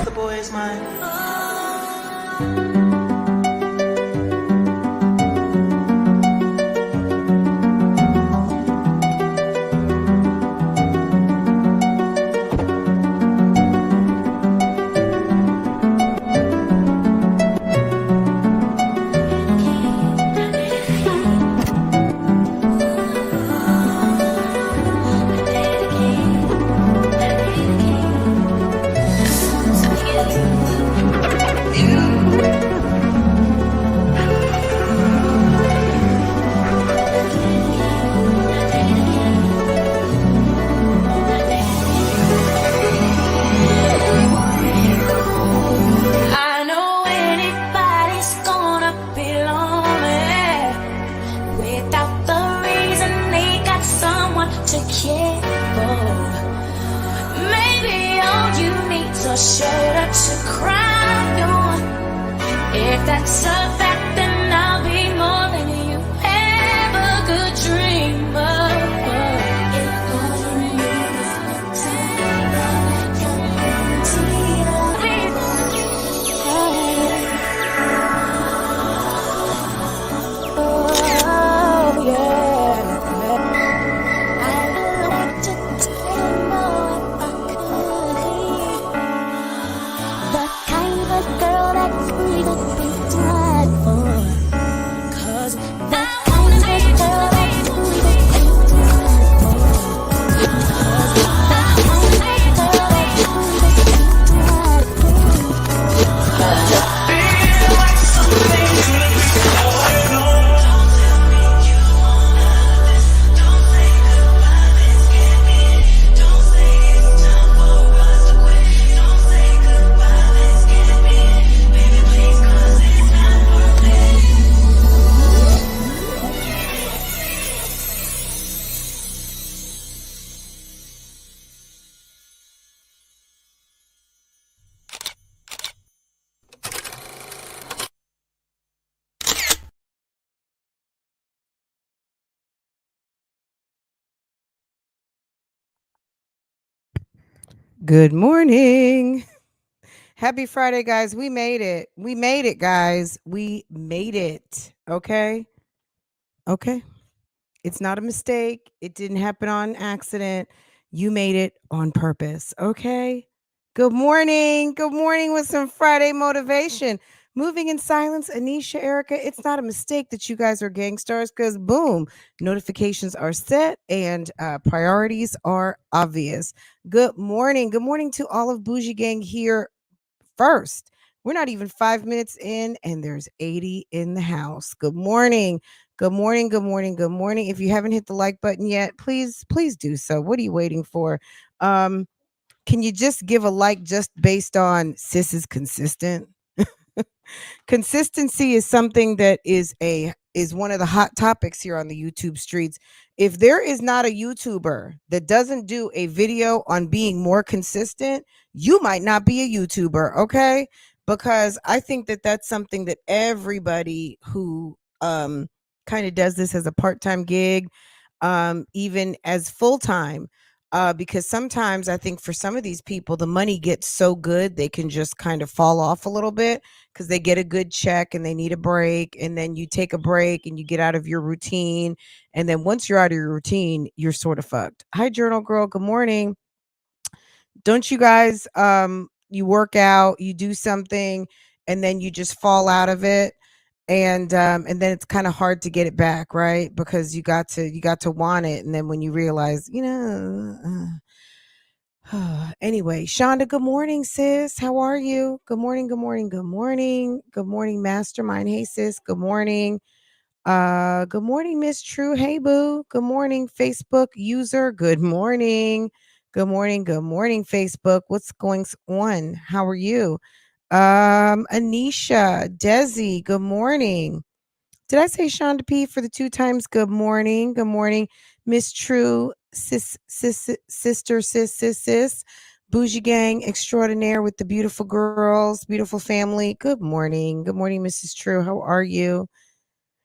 The boy is mine. Shoulder to cry on. If that's a fact, then I'll be more than you ever could dream of. If all you need is oh yeah. I like to tell more if I could be the kind of girl that's free to be tried for. 'Cause the kind of girl that's free to be tried for. 'Cause the kind of girl that's free to be tried for. Good morning. Happy Friday, guys. We made it. We made it, guys. We made it. Okay. Okay. It's not a mistake. It didn't happen on accident. You made it on purpose. Okay. Good morning. Good morning with some Friday motivation. Moving in silence, Anisha, Erica. It's not a mistake that you guys are gangsters because boom, notifications are set and priorities are obvious. Good morning. Good morning to all of BougieGang here first. We're not even 5 minutes in, and there's 80 in the house. Good morning. Good morning. Good morning. Good morning. If you haven't hit the like button yet, please do so. What are you waiting for? Can you just give a like just based on sis is consistent? Consistency is something that is one of the hot topics here on the YouTube streets. If there is not a YouTuber that doesn't do a video on being more consistent, you might not be a YouTuber, okay? Because I think that that's something that everybody who kind of does this as a part-time gig, even as full-time, because sometimes I think for some of these people, the money gets so good they can just kind of fall off a little bit because they get a good check and they need a break. And then you take a break and you get out of your routine. And then once you're out of your routine, you're sort of fucked. Hi, Journal Girl. Good morning. Don't you guys, you work out, you do something, and then you just fall out of it. And then it's kind of hard to get it back, right? Because you got to want it. And then when you realize, anyway, Shonda, good morning, sis. How are you? Good morning, good morning, good morning. Good morning, Mastermind. Hey, sis. Good morning. Good morning, Miss True. Hey, boo. Good morning, Facebook user. Good morning. Good morning. Good morning, Facebook. What's going on? How are you? Anisha, Desi, good morning. Did I say Shonda P for the 2 times? Good morning. Good morning, Miss True, sis, BougieGang extraordinaire with the beautiful girls, beautiful family. Good morning. Good morning, Mrs. True. How are you?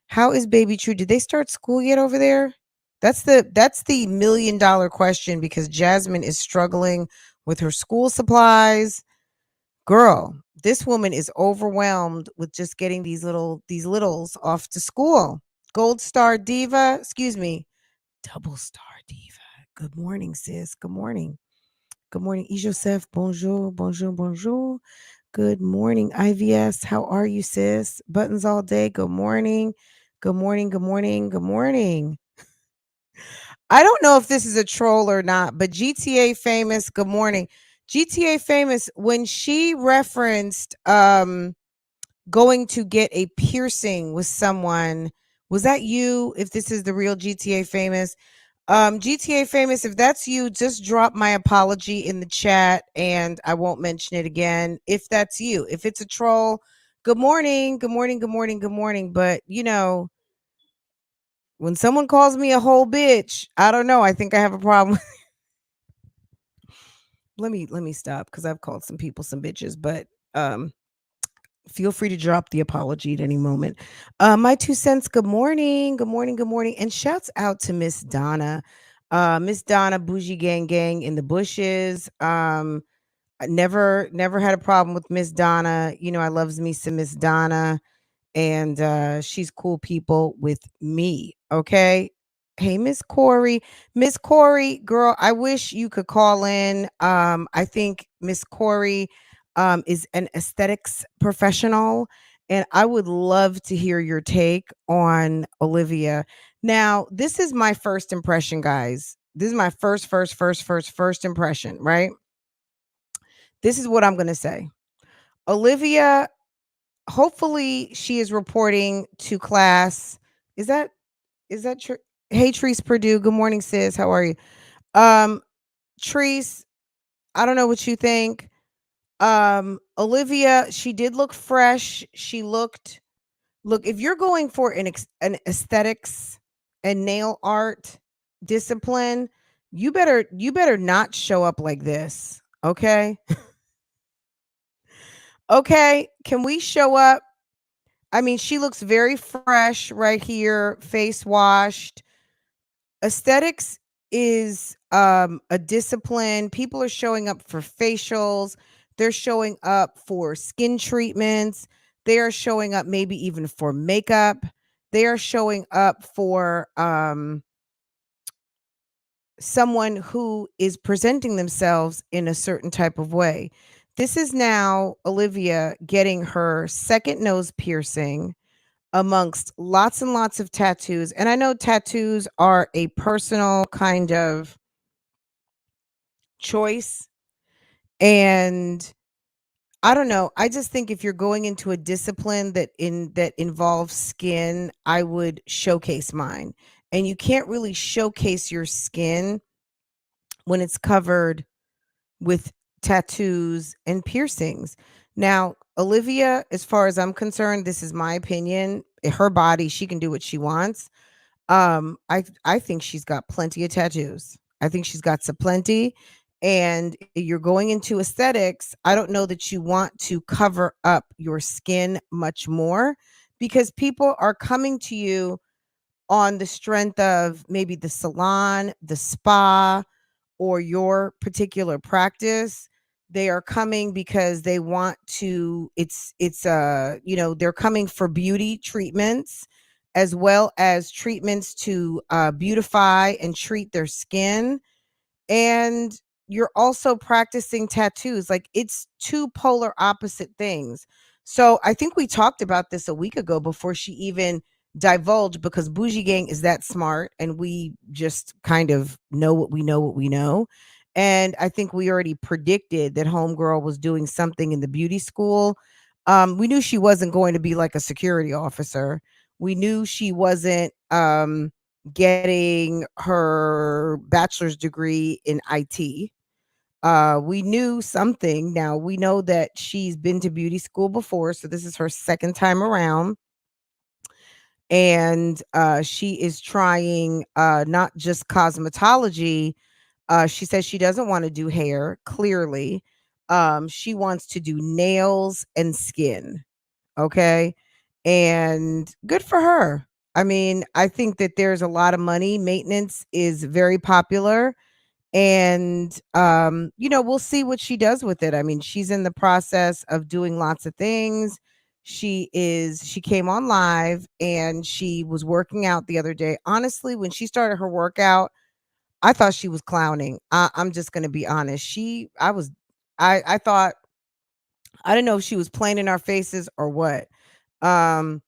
How is baby True? Did they start school yet over there? That's the $1 million question, because Jasmine is struggling with her school supplies. Girl, this woman is overwhelmed with just getting these littles off to school. Gold star diva, excuse me, double star diva. Good morning, sis. Good morning. Good morning, Joseph. Bonjour, bonjour, bonjour. Good morning, IVS. How are you, sis? Buttons all day. Good morning. Good morning. Good morning. Good morning. I don't know if this is a troll or not, but GTA Famous, good morning. GTA Famous, when she referenced going to get a piercing with someone, was that you? If this is the real GTA Famous, GTA Famous, if that's you, just drop my apology in the chat and I won't mention it again. If that's you, if it's a troll, good morning, good morning, good morning, good morning. But you know, when someone calls me a whole bitch, I don't know. I think I have a problem. Let me stop, because I've called some people some bitches, but um feel free to drop the apology at any moment. My 2 cents, good morning, good morning, good morning. And shouts out to Miss Donna. Miss Donna, Bougie Gang Gang in the bushes. I never had a problem with Miss Donna. You know, I loves me some Miss Donna, and she's cool people with me. Okay. Hey, Miss Corey, girl, I wish you could call in. I think Miss Corey is an aesthetics professional, and I would love to hear your take on Olivia. Now, this is my first impression, guys. This is my first impression, right? This is what I'm going to say. Olivia, hopefully she is reporting to class. Is that true? Hey, Treese Purdue. Good morning, sis. How are you? Um, Treese, I don't know what you think. Olivia, she did look fresh. She look, if you're going for an aesthetics and nail art discipline, you better not show up like this. Okay? Okay, can we show up? I mean, she looks very fresh right here, face washed. Aesthetics is a discipline. People are showing up for facials, they're showing up for skin treatments, they are showing up maybe even for makeup, they are showing up for someone who is presenting themselves in a certain type of way. This is now Olivia getting her second nose piercing amongst lots and lots of tattoos. And I know tattoos are a personal kind of choice. And I don't know. I just think if you're going into a discipline that involves skin, I would showcase mine. And you can't really showcase your skin when it's covered with tattoos and piercings. Now, Olivia, as far as I'm concerned, this is my opinion. Her body, she can do what she wants. I think she's got plenty of tattoos. I think she's got some plenty. And you're going into aesthetics. I don't know that you want to cover up your skin much more, because people are coming to you on the strength of maybe the salon, the spa, or your particular practice. They are coming because they want to, they're coming for beauty treatments, as well as treatments to beautify and treat their skin. And you're also practicing tattoos. Like, it's two polar opposite things. So I think we talked about this a week ago before she even divulged, because Bougie Gang is that smart and we just kind of know what we know. And I think we already predicted that Homegirl was doing something in the beauty school. We knew she wasn't going to be like a security officer. We knew she wasn't getting her bachelor's degree in IT. We knew something. Now we know that she's been to beauty school before, so this is her second time around. And she is trying not just cosmetology. She says she doesn't want to do hair, clearly. She wants to do nails and skin. Okay. And good for her. I mean, I think that there's a lot of money. Maintenance is very popular, and we'll see what she does with it. I mean, she's in the process of doing lots of things. She came on live and she was working out the other day. Honestly, when she started her workout, I thought she was clowning. I'm just going to be honest. I thought, I don't know if she was playing in our faces or what. um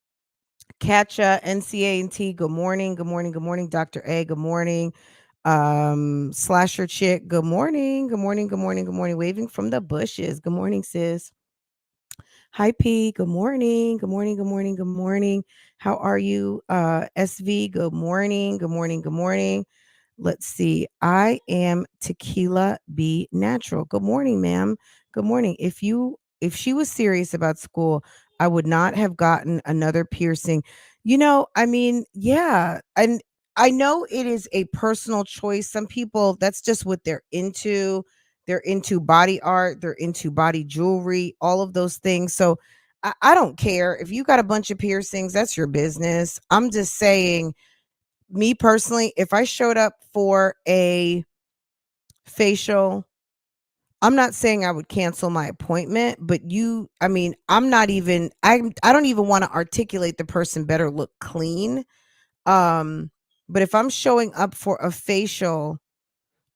Katcha, NCA&T, good morning, good morning, good morning. Dr. A, good morning. Slasher Chick, good morning, good morning, good morning, good morning. Waving from the bushes. Good morning, sis. Hi, P. Good morning, good morning, good morning, good morning. How are you? SV, good morning, good morning, good morning. Let's see. I am Tequila B Natural. Good morning, ma'am. Good morning. If she was serious about school, I would not have gotten another piercing. I mean, yeah. And I know it is a personal choice. Some people, that's just what they're into. They're into body art, they're into body jewelry, all of those things. So I don't care. If you got a bunch of piercings, that's your business. I'm just saying, me personally, if I showed up for a facial, I'm not saying I would cancel my appointment, but I mean, I don't even want to articulate the person better look clean. But if I'm showing up for a facial,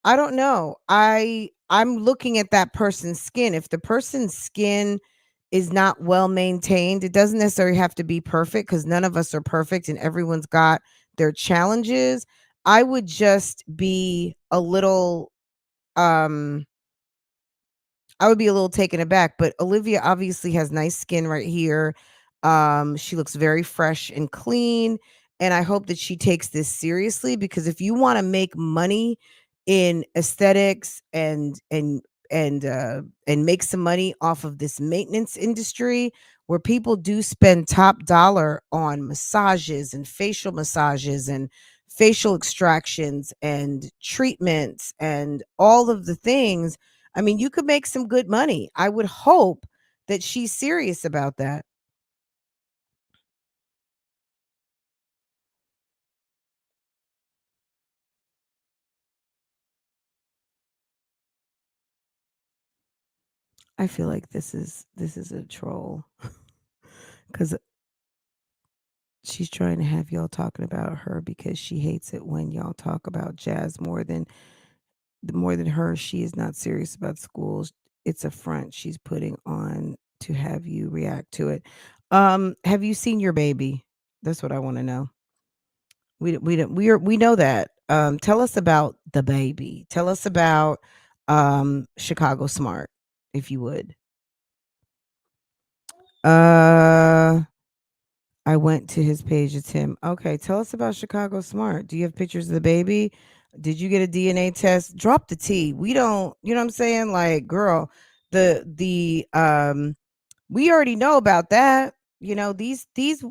I don't know. I'm looking at that person's skin. If the person's skin is not well maintained, it doesn't necessarily have to be perfect because none of us are perfect and everyone's got their challenges. I would just be a little um I would be a little taken aback, but Olivia obviously has nice skin right here. She looks very fresh and clean, and I hope that she takes this seriously because if you want to make money in aesthetics and make some money off of this maintenance industry where people do spend top dollar on massages and facial massages and facial extractions and treatments and all of the things. I mean, you could make some good money. I would hope that she's serious about that. I feel like this is a troll cuz she's trying to have y'all talking about her because she hates it when y'all talk about Jazz more than her. She is not serious about schools. It's a front she's putting on to have you react to it. Have you seen your baby? That's what I want to know. We know that. Tell us about the baby. Tell us about Chicago Smart, if you would. Uh I went to his page. It's him. Okay, tell us about Chicago Smart. Do you have pictures of the baby? Did you get a DNA test? Drop the T. We don't, you know what I'm saying? Like, girl, the we already know about that. These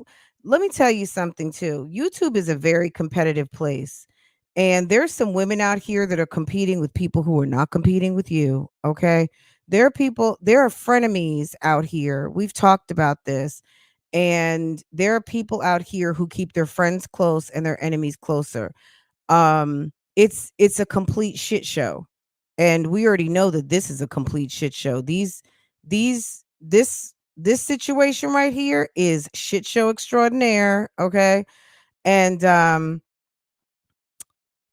let me tell you something too. YouTube is a very competitive place. And there's some women out here that are competing with people who are not competing with you. Okay. There are frenemies out here. We've talked about this. And there are people out here who keep their friends close and their enemies closer. It's a complete shit show. And we already know that this is a complete shit show. This situation right here is shit show extraordinaire, okay? And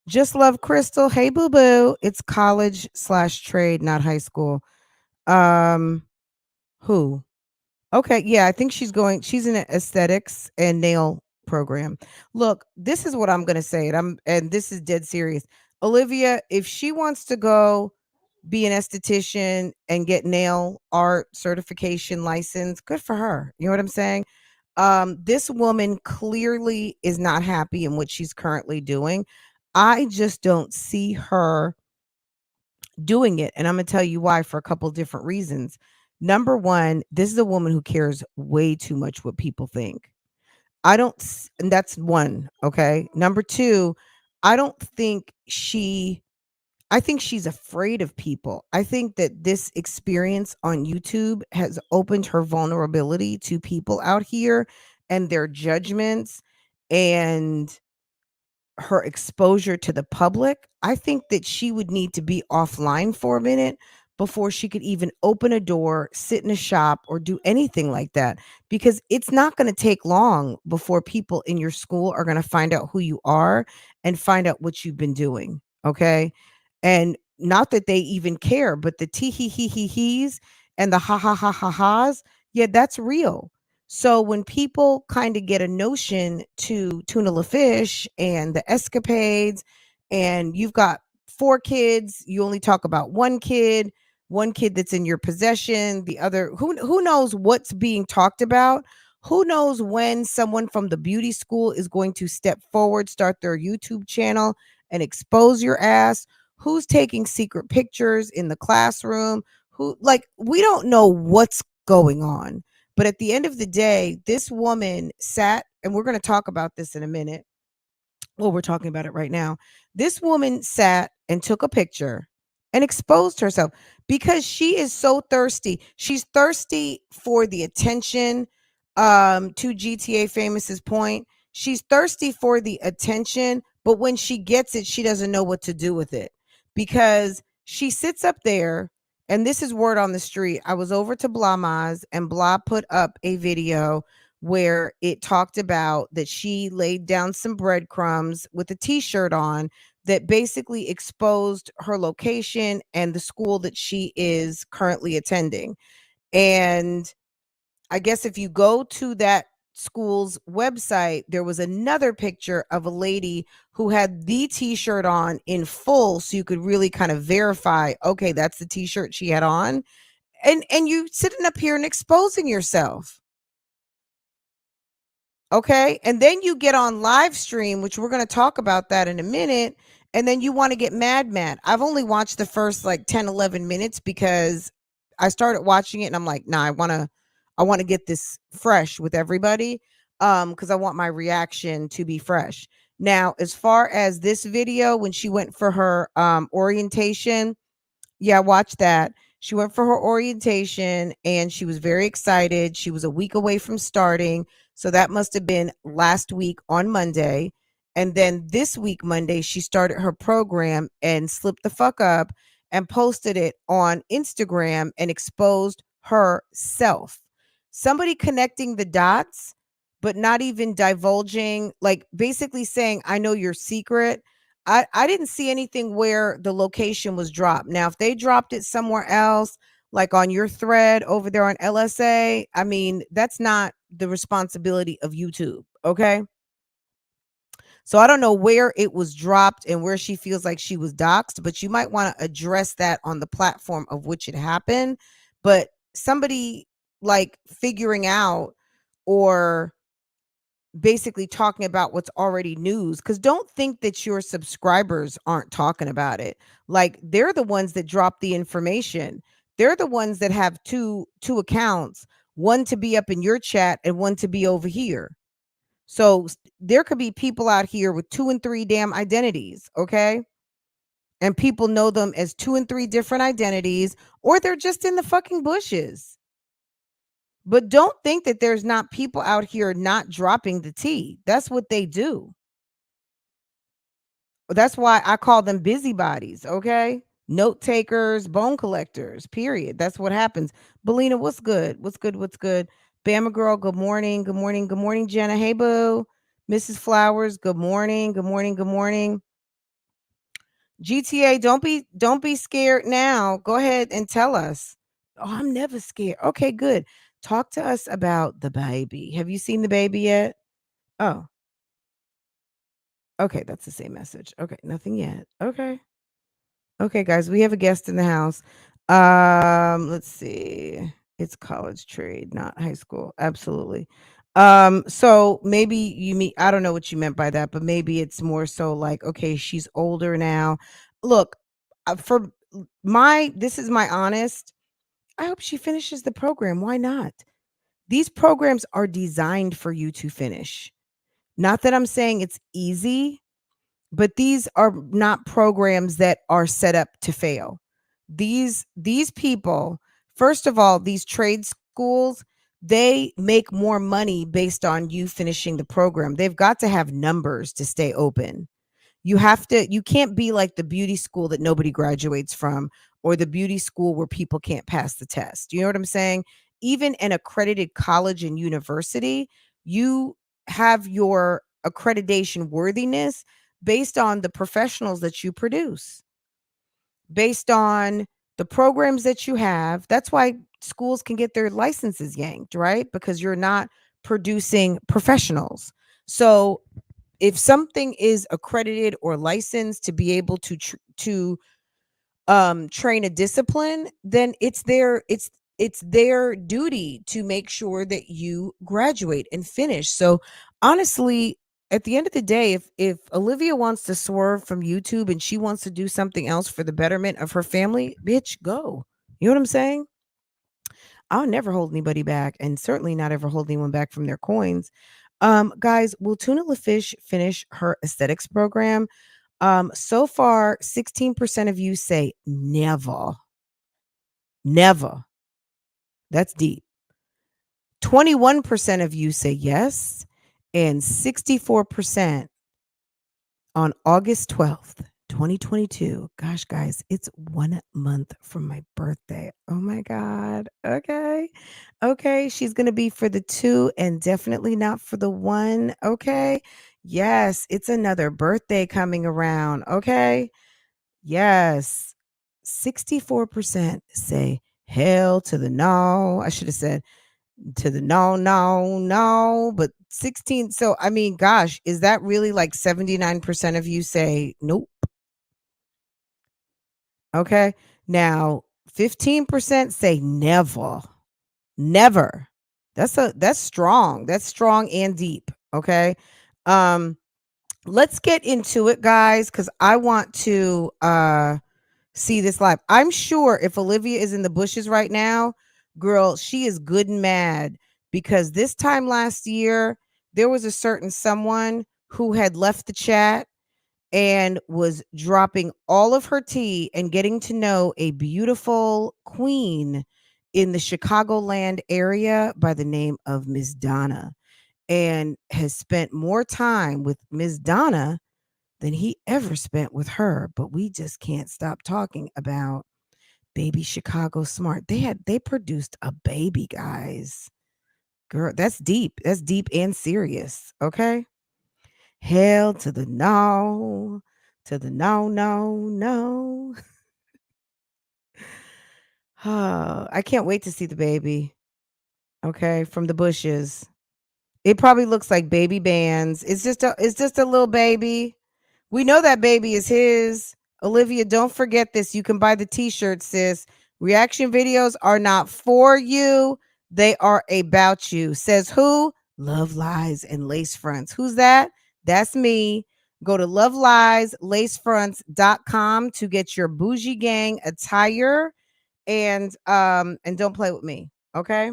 just love Crystal. Hey boo boo. It's college/trade, not high school. Um who? Okay, yeah, I think she's in a aesthetics and nail program. Look, this is what I'm going to say, and this is dead serious. Olivia, if she wants to go be an esthetician and get nail art certification license, good for her. You know what I'm saying? This woman clearly is not happy in what she's currently doing. I just don't see her doing it. And I'm going to tell you why for a couple different reasons. Number one, this is a woman who cares way too much what people think. And that's one. Okay. Number two, I don't think I think she's afraid of people. I think that this experience on YouTube has opened her vulnerability to people out here and their judgments. and her exposure to the public, I think that she would need to be offline for a minute before she could even open a door, sit in a shop, or do anything like that. Because it's not going to take long before people in your school are going to find out who you are and find out what you've been doing. Okay. And not that they even care, but the tee hee hee hee hees and the ha ha ha ha ha's, yeah, that's real. So when people kind of get a notion to tuna la fish and the escapades, and you've got 4 kids, you only talk about one kid that's in your possession, the other who knows what's being talked about? Who knows when someone from the beauty school is going to step forward, start their YouTube channel and expose your ass? Who's taking secret pictures in the classroom? Who, like, we don't know what's going on. But at the end of the day, this woman sat, and we're going to talk about this in a minute. Well, we're talking about it right now. This woman sat and took a picture and exposed herself because she is so thirsty. She's thirsty for the attention. To GTA Famous's point, she's thirsty for the attention, but when she gets it, she doesn't know what to do with it because she sits up there. And this is word on the street. I was over to Blama's, and Blah put up a video where it talked about that she laid down some breadcrumbs with a t-shirt on that basically exposed her location and the school that she is currently attending. And I guess if you go to that school's website, there was another picture of a lady who had the t-shirt on in full, so you could really kind of verify, okay, that's the t-shirt she had on. And you sitting up here and exposing yourself. Okay. And then you get on live stream, which we're going to talk about that in a minute. And then you want to get mad. I've only watched the first like 10, 11 minutes because I started watching it and I'm like, nah, I want to get this fresh with everybody. Because I want my reaction to be fresh. Now, as far as this video, when she went for her orientation, yeah, watch that. She went for her orientation and she was very excited. She was a week away from starting. So that must have been last week on Monday. And then this week, Monday, she started her program and slipped the fuck up and posted it on Instagram and exposed herself. Somebody connecting the dots, but not even divulging, like basically saying, I know your secret. I didn't see anything where the location was dropped. Now, if they dropped it somewhere else, like on your thread over there on LSA, I mean, that's not the responsibility of YouTube. Okay. So I don't know where it was dropped and where she feels like she was doxxed, but you might want to address that on the platform of which it happened. But somebody like figuring out or basically talking about what's already news, because don't think that your subscribers aren't talking about it. Like, they're the ones that drop the information. They're the ones that have two accounts, one to be up in your chat and one to be over here. So there could be people out here with 2 and 3 damn identities. Okay. And people know them as 2 and 3 different identities, or they're just in the fucking bushes. But don't think that there's not people out here not dropping the tea. That's what they do. That's why I call them busybodies, okay? Note takers, bone collectors, period. That's what happens. Belina, what's good? What's good? What's good? Bama girl, good morning. Good morning. Good morning, Jenna. Hey, boo. Mrs. Flowers, good morning. Good morning. Good morning. GTA, don't be scared now. Go ahead and tell us. Oh, I'm never scared. Okay, good. Talk to us about the baby. Have you seen the baby yet? Oh, okay, that's the same message. Okay, nothing yet. Okay. Okay, guys, we have a guest in the house. Let's see. It's college trade, not high school. Absolutely. So maybe you mean, I don't know what you meant by that, but maybe it's more so like, okay, she's older now. Look, for this is my honest. I hope she finishes the program. Why not? These programs are designed for you to finish. Not that I'm saying it's easy, but these are not programs that are set up to fail. These people, first of all, these trade schools, they make more money based on you finishing the program. They've got to have numbers to stay open. You can't be like the beauty school that nobody graduates from, or the beauty school where people can't pass the test. You know what I'm saying? Even an accredited college and university, you have your accreditation worthiness based on the professionals that you produce, based on the programs that you have. That's why schools can get their licenses yanked, right? Because you're not producing professionals. So if something is accredited or licensed to be able to train a discipline, then it's their duty to make sure that you graduate and finish. So honestly, at the end of the day, if Olivia wants to swerve from YouTube and she wants to do something else for the betterment of her family, bitch, go. You know what I'm saying? I'll never hold anybody back, and certainly not ever hold anyone back from their coins. Guys, will Tuna LaFish finish her aesthetics program? So far, 16% of you say never. Never. That's deep. 21% of you say yes, and 64% on August 12th, 2022. Gosh, guys, it's 1 month from my birthday. Oh my God. Okay. Okay. She's going to be for the 2 and definitely not for the 1. Okay. Yes. It's another birthday coming around. Okay. Yes. 64% say hell to the no. I should have said to the no, no, no, but 16. So, I mean, gosh, is that really like 79% of you say nope? Okay. Now, 15% say never. Never. That's strong. That's strong and deep. Okay. Um, let's get into it, guys, because I want to see this live. I'm sure if Olivia is in the bushes right now, girl, she is good and mad because this time last year, there was a certain someone who had left the chat and was dropping all of her tea and getting to know a beautiful queen in the Chicagoland area by the name of Miss Donna, and has spent more time with Miss Donna than he ever spent with her. But we just can't stop talking about baby Chicago Smart. They produced a baby, guys. Girl, that's deep. That's deep and serious. Okay. Hell to the no, to the no, no, no. Oh, I can't wait to see the baby. Okay, from the bushes. It probably looks like baby bands. It's just a little baby. We know that baby is his. Olivia, don't forget this. You can buy the t-shirt, sis. Reaction videos are not for you. They are about you. Says who? Love Lies and Lace Fronts. Who's that? That's me. Go to lovelieslacefronts.com to get your bougie gang attire, and don't play with me. Okay?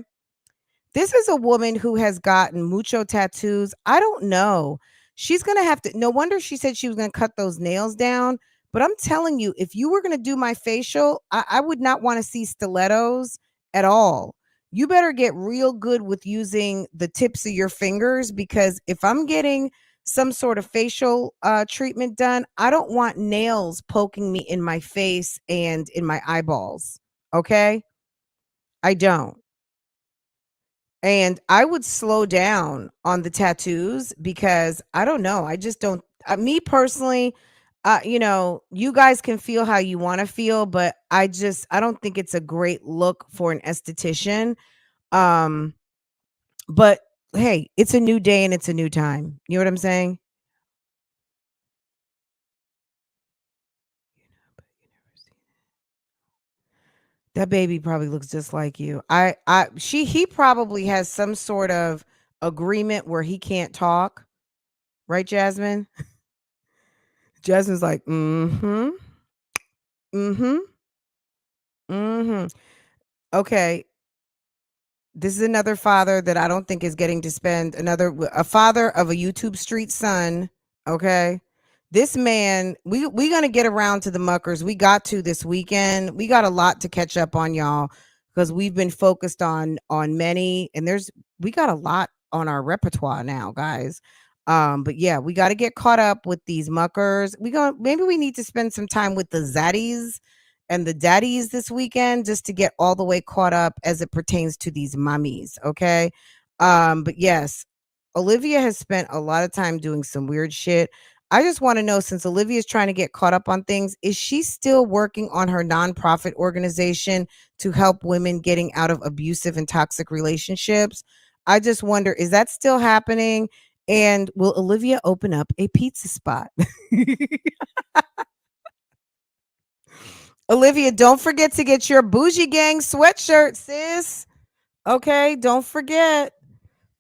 This is a woman who has gotten mucho tattoos. I don't know. She's going to have to, no wonder she said she was going to cut those nails down. But I'm telling you, if you were going to do my facial, I would not want to see stilettos at all. You better get real good with using the tips of your fingers, because if I'm getting some sort of facial treatment done, I don't want nails poking me in my face and in my eyeballs. Okay? I don't. And I would slow down on the tattoos because I don't know. I just don't. Me personally, you guys can feel how you want to feel, but I don't think it's a great look for an esthetician. Um, but hey, it's a new day and it's a new time. You know what I'm saying? That baby probably looks just like you. He probably has some sort of agreement where he can't talk, right, Jasmine? Jasmine's like, mm-hmm. Mm-hmm. Mm-hmm. Okay. This is another father that I don't think is getting to spend a father of a YouTube street son. Okay. This man, we gonna get around to the muckers. We got to this weekend. We got a lot to catch up on, y'all. because we've been focused on many, and we got a lot on our repertoire now, guys. But yeah, we got to get caught up with these muckers. Maybe we need to spend some time with the zaddies and the daddies this weekend just to get all the way caught up as it pertains to these mummies. Okay. But yes, Olivia has spent a lot of time doing some weird shit. I just want to know, since Olivia's trying to get caught up on things, is she still working on her nonprofit organization to help women getting out of abusive and toxic relationships? I just wonder, is that still happening? And will Olivia open up a pizza spot? Olivia, don't forget to get your BougieGang sweatshirt, sis. Okay, don't forget.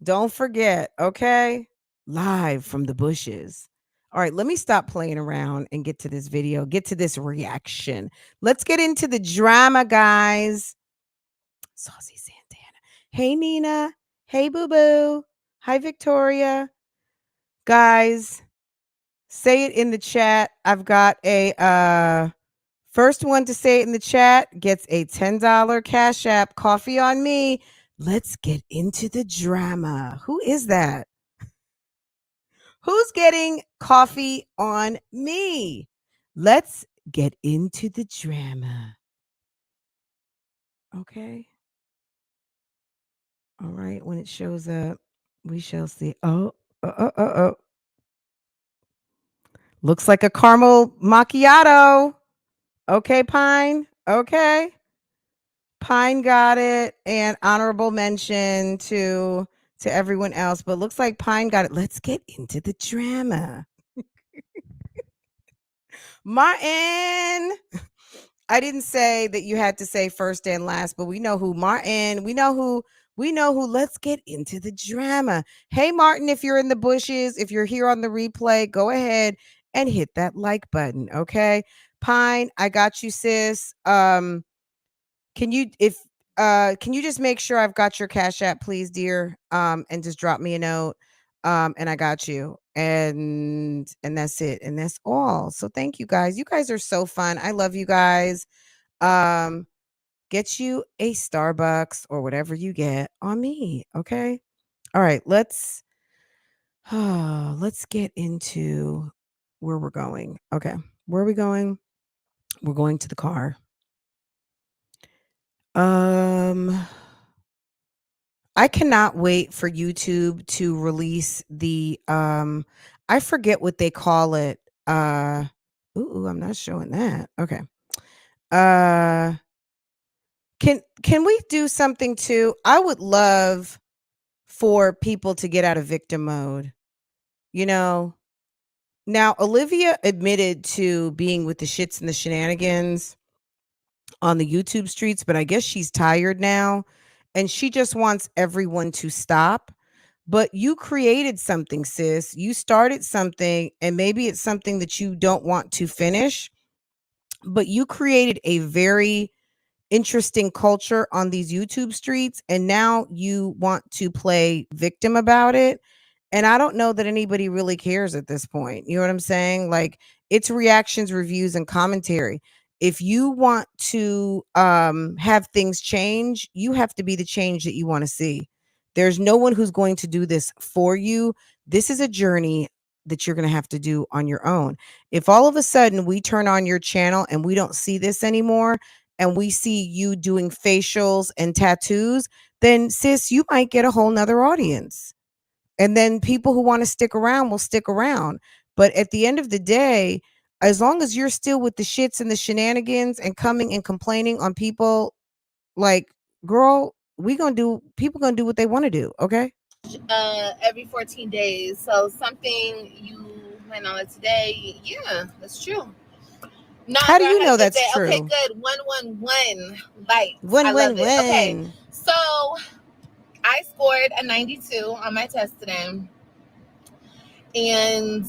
Don't forget, okay? Live from the bushes. All right, let me stop playing around and get to this video, get to this reaction. Let's get into the drama, guys. Saucy Santana. Hey, Nina. Hey, Boo Boo. Hi, Victoria. Guys, say it in the chat. I've got a first one to say it in the chat gets a $10 Cash App. Coffee on me. Let's get into the drama. Who is that? Who's getting coffee on me? Let's get into the drama. Okay. All right. When it shows up, we shall see. Oh. Looks like a caramel macchiato. Okay, Pine. Okay. Pine got it. And honorable mention to everyone else. But looks like Pine got it. Let's get into the drama. Martin. I didn't say that you had to say first and last, but we know who. Martin. We know who. Let's get into the drama. Hey, Martin, if you're in the bushes, if you're here on the replay, go ahead and hit that like button. Okay. Pine, I got you, sis. Can you just make sure I've got your Cash App, please, dear? And just drop me a note. And I got you. And that's it. And that's all. So thank you guys. You guys are so fun. I love you guys. Get you a Starbucks or whatever you get on me. Okay. All right. Let's get into where we're going. Okay. Where are we going? We're going to the car. I cannot wait for YouTube to release the I forget what they call it. Ooh, I'm not showing that. Okay. Can we do something too? I would love for people to get out of victim mode. You know, now Olivia admitted to being with the shits and the shenanigans on the YouTube streets, but I guess she's tired now and she just wants everyone to stop. But you created something, sis. You started something, and maybe it's something that you don't want to finish, but you created a very interesting culture on these YouTube streets, and now you want to play victim about it. And I don't know that anybody really cares at this point. You know what I'm saying? Like, it's reactions, reviews, and commentary. If you want to have things change, you have to be the change that you want to see. There's no one who's going to do this for you. This is a journey that you're going to have to do on your own. If all of a sudden we turn on your channel and we don't see this anymore, and we see you doing facials and tattoos, then sis, you might get a whole nother audience. And then people who want to stick around will stick around. But at the end of the day, as long as you're still with the shits and the shenanigans and coming and complaining on people, like, girl, people gonna do what they want to do. Okay. Every 14 days. So something you went on it today. Yeah, that's true. No, how do you know that's true? Okay, good. 111 likes. Win. Okay, so I scored a 92 on my test today, and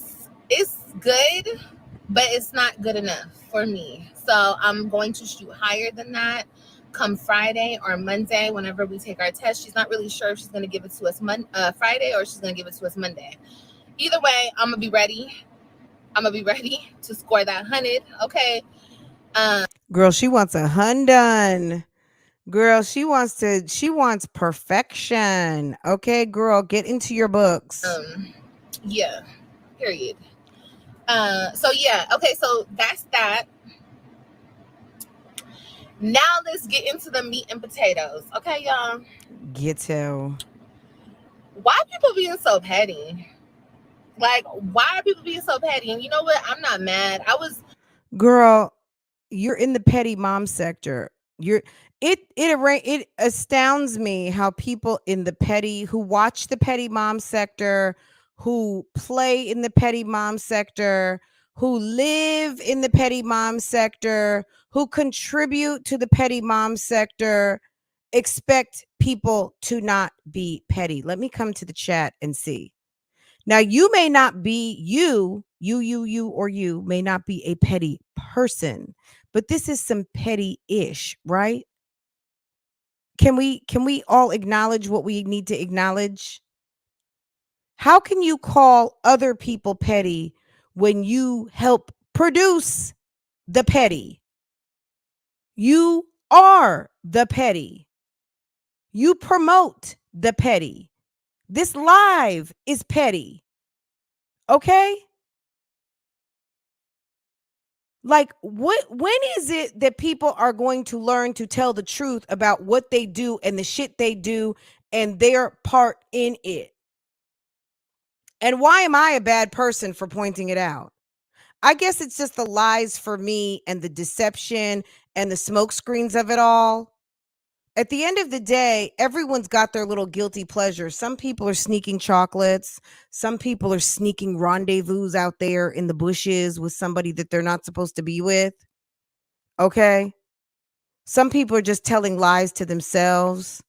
it's good, but it's not good enough for me. So I'm going to shoot higher than that come Friday or Monday whenever we take our test. She's not really sure if she's going to give it to us Friday or she's going to give it to us Monday. Either way, I'm going to be ready. I'm going to be ready to score that 100. Okay. Girl, she wants a 100. Girl, she wants perfection. Okay, girl, get into your books. Yeah, period. So yeah, okay, so that's that. Now let's get into the meat and potatoes. Okay, y'all. Ghetto. Why people being so petty? Like, why are people being so petty? And you know what? I'm not mad. Girl, you're in the petty mom sector. You're it astounds me how people in the petty who watch the petty mom sector, who play in the petty mom sector, who live in the petty mom sector, who contribute to the petty mom sector expect people to not be petty. Let me come to the chat and see. Now, you may not be or you may not be a petty person, but this is some petty-ish, right? Can we all acknowledge what we need to acknowledge? How can you call other people petty when you help produce the petty? You are the petty. You promote the petty. This live is petty. Okay? Like, when is it that people are going to learn to tell the truth about what they do and the shit they do and their part in it? And why am I a bad person for pointing it out? I guess it's just the lies for me and the deception and the smoke screens of it all. At the end of the day, everyone's got their little guilty pleasure. Some people are sneaking chocolates. Some people are sneaking rendezvous out there in the bushes with somebody that they're not supposed to be with. Okay? Some people are just telling lies to themselves.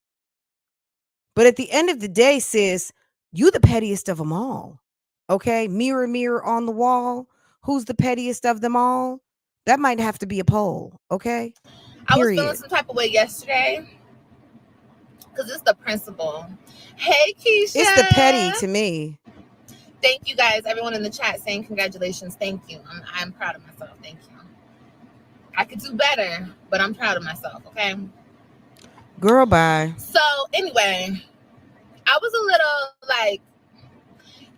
But at the end of the day, sis, you the pettiest of them all. Okay? Mirror, mirror on the wall. Who's the pettiest of them all? That might have to be a poll. Okay? I was feeling Period. some type of way yesterday because it's the principal. Hey, Keisha. It's the petty to me. Thank you guys, everyone in the chat saying congratulations. Thank you. I'm proud of myself. Thank you. I could do better, but I'm proud of myself. Okay. Girl, bye. So anyway, I was a little like,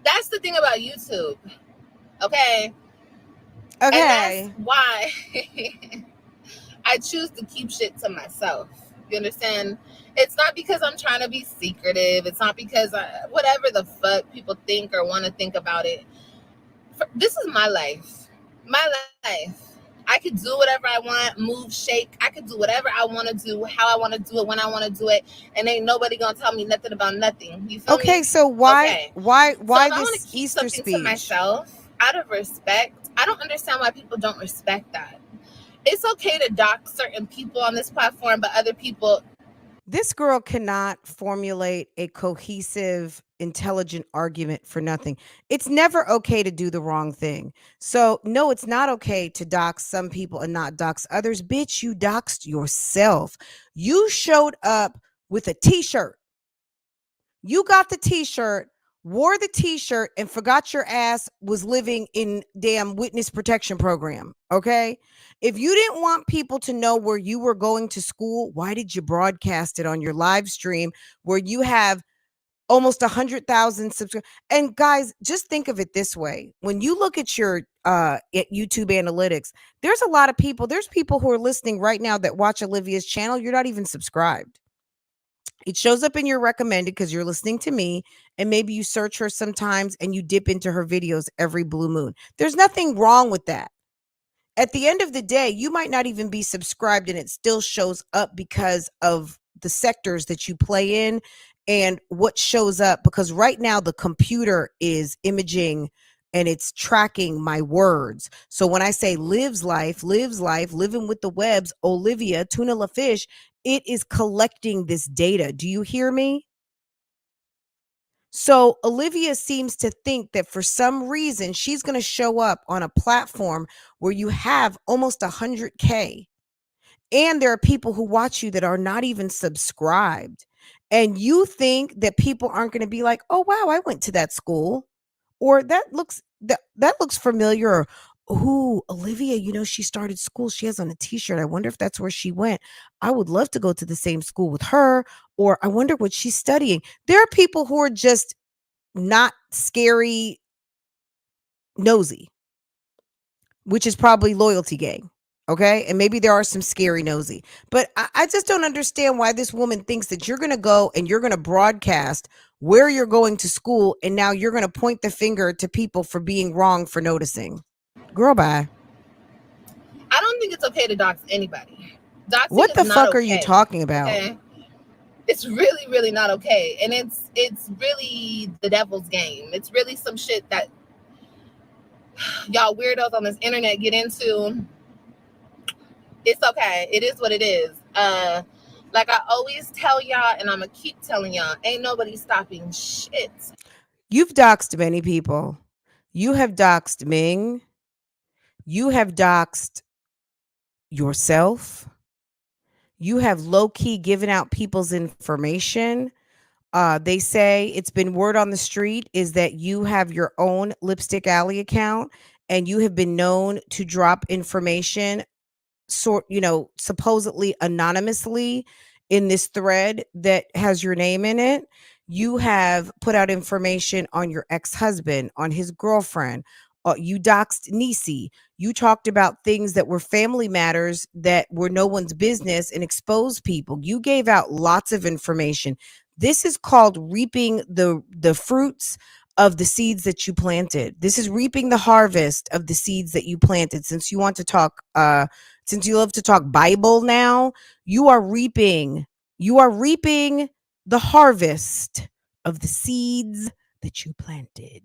that's the thing about YouTube. Okay. And that's why I choose to keep shit to myself. You understand? It's not because I'm trying to be secretive. It's not because whatever the fuck people think or want to think about it. This is my life. My life. I could do whatever I want, move, shake. I could do whatever I want to do, how I want to do it, when I want to do it, and ain't nobody gonna tell me nothing about nothing. You feel me? Okay, so why So if I want this to keep Easter something speech? to myself out of respect, I don't understand why people don't respect that. It's okay to dock certain people on this platform, but other people. This girl cannot formulate a cohesive, intelligent argument for nothing. It's never okay to do the wrong thing. So, no, it's not okay to dox some people and not dox others. Bitch, you doxed yourself. You showed up with a t-shirt. You got the t-shirt, wore the t-shirt, and forgot your ass was living in damn witness protection program. Okay? If you didn't want people to know where you were going to school, why did you broadcast it on your live stream where you have almost 100,000 subscribers? And guys, just think of it this way. When you look at your at YouTube analytics, there's a lot of people, there's people who are listening right now that watch Olivia's channel. You're not even subscribed. It shows up in your recommended because you're listening to me, and maybe you search her sometimes and you dip into her videos every blue moon. There's nothing wrong with that. At the end of the day, you might not even be subscribed and it still shows up because of the sectors that you play in and what shows up, because right now the computer is imaging and it's tracking my words. So when I say lives life, living with the webs, Olivia, Tuna La Fish, it is collecting this data. Do you hear me? So Olivia seems to think that for some reason she's going to show up on a platform where you have almost 100K. And there are people who watch you that are not even subscribed. And you think that people aren't going to be like, oh, wow, I went to that school. Or that looks familiar. Or, Ooh, Olivia, you know, she started school. She has on a t-shirt. I wonder if that's where she went. I would love to go to the same school with her, or I wonder what she's studying. There are people who are just not scary nosy, which is probably loyalty gang. Okay. And maybe there are some scary nosy, but I just don't understand why this woman thinks that you're going to go and you're going to broadcast where you're going to school. And now you're going to point the finger to people for being wrong for noticing. Girl, bye. I don't think it's okay to dox anybody. Doxing What is the not fuck okay, are you talking about? Okay, it's really, really not okay, and it's really the devil's game. It's really some shit that y'all weirdos on this internet get into. It's okay. It is what it is. Like I always tell y'all, and I'm gonna keep telling y'all, ain't nobody stopping shit. You've doxed many people. You have doxed Ming. You have doxed yourself. You have low-key given out people's information. They say it's been word on the street is that you have your own Lipstick Alley account and you have been known to drop information supposedly anonymously in this thread that has your name in it. You have put out information on your ex-husband, on his girlfriend. You doxed Nisi. You talked about things that were family matters that were no one's business and exposed people. You gave out lots of information. This is called reaping the fruits of the seeds that you planted. This is reaping the harvest of the seeds that you planted. Since you want to talk since you love to talk Bible now, you are reaping the harvest of the seeds that you planted.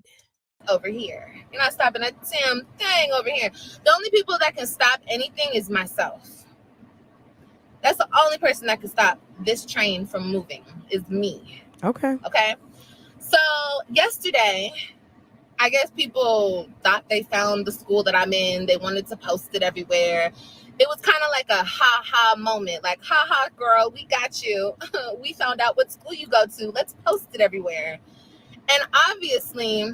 Over here, you're not stopping a damn thing over here. The only people that can stop anything is myself. That's the only person that can stop this train from moving is me. Okay. So yesterday, I guess people thought they found the school that I'm in. They wanted to post it everywhere. It was kind of like a ha-ha moment. Like, ha-ha, girl, we got you. We found out what school you go to. Let's post it everywhere. And obviously,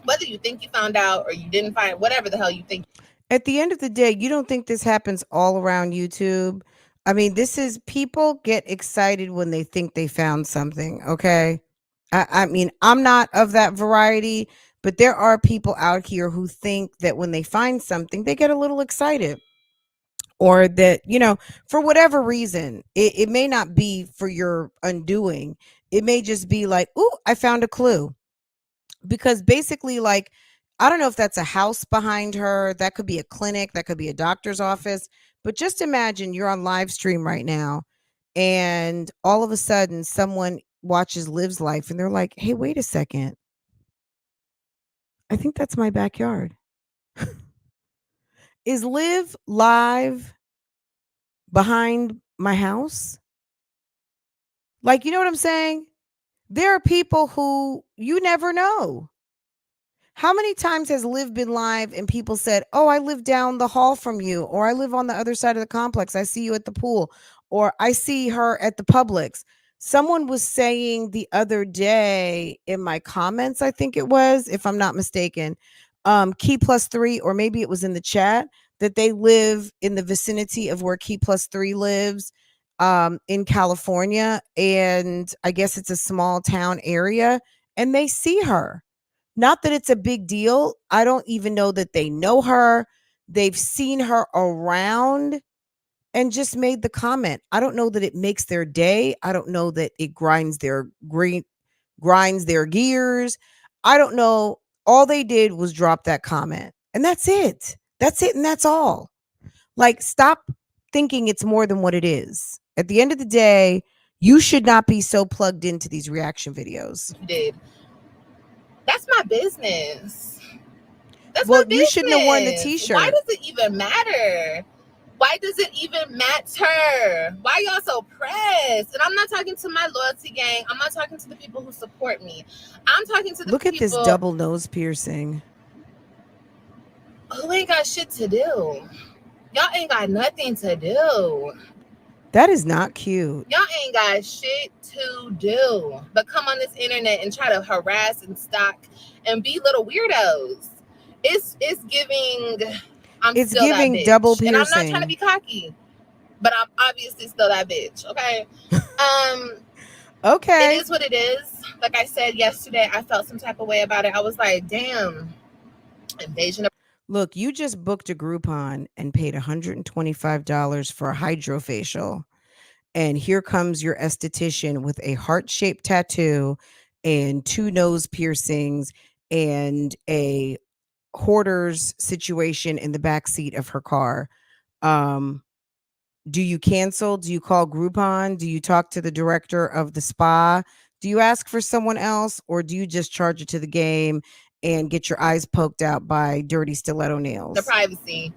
whether you think you found out or you didn't find, whatever the hell you think. At the end of the day, you don't think this happens all around YouTube? I mean, this is people get excited when they think they found something, okay? I mean, I'm not of that variety, but there are people out here who think that when they find something, they get a little excited. Or that, for whatever reason, it may not be for your undoing. It may just be like, ooh, I found a clue. Because basically, like, I don't know if that's a house behind her. That could be a clinic. That could be a doctor's office. But just imagine you're on live stream right now and all of a sudden someone watches Liv's life and they're like, hey, wait a second. I think that's my backyard. Is Liv live behind my house? Like, you know what I'm saying? There are people who you never know. How many times has Liv been live and people said, oh, I live down the hall from you, or I live on the other side of the complex. I see you at the pool, or I see her at the Publix. Someone was saying the other day in my comments, I think it was, if I'm not mistaken, Key Plus 3, or maybe it was in the chat, that they live in the vicinity of where Key Plus 3 lives in California. And I guess it's a small town area and they see her. Not that it's a big deal. I don't even know that they know her. They've seen her around and just made the comment. I don't know that it makes their day. I don't know that it grinds their gears. I don't know. All they did was drop that comment. And that's it. That's it and that's all. Like, stop thinking it's more than what it is. At the end of the day, you should not be so plugged into these reaction videos. Did. That's my business. That's well, my business. You shouldn't have worn the t-shirt. Why does it even matter? Why does it even matter? Why y'all so pressed? And I'm not talking to my loyalty gang. I'm not talking to the people who support me. I'm talking to the Look people. At this double nose piercing. Who ain't got shit to do. Y'all ain't got nothing to do. That is not cute. Y'all ain't got shit to do but come on this internet and try to harass and stalk and be little weirdos. It's giving. I'm It's still that giving double bitch, and I'm not trying to piercing. be cocky, but I'm obviously still that bitch. Okay. It Okay. is what it is. Like I said yesterday, I felt some type of way about it. I was like, damn, invasion of Look, you just booked a Groupon and paid $125 for a hydrofacial. And here comes your esthetician with a heart-shaped tattoo and 2 nose piercings and a hoarder's situation in the back seat of her car. Um, do you cancel? Do you call Groupon? Do you talk to the director of the spa? Do you ask for someone else, or do you just charge it to the game and get your eyes poked out by dirty stiletto the nails? privacy.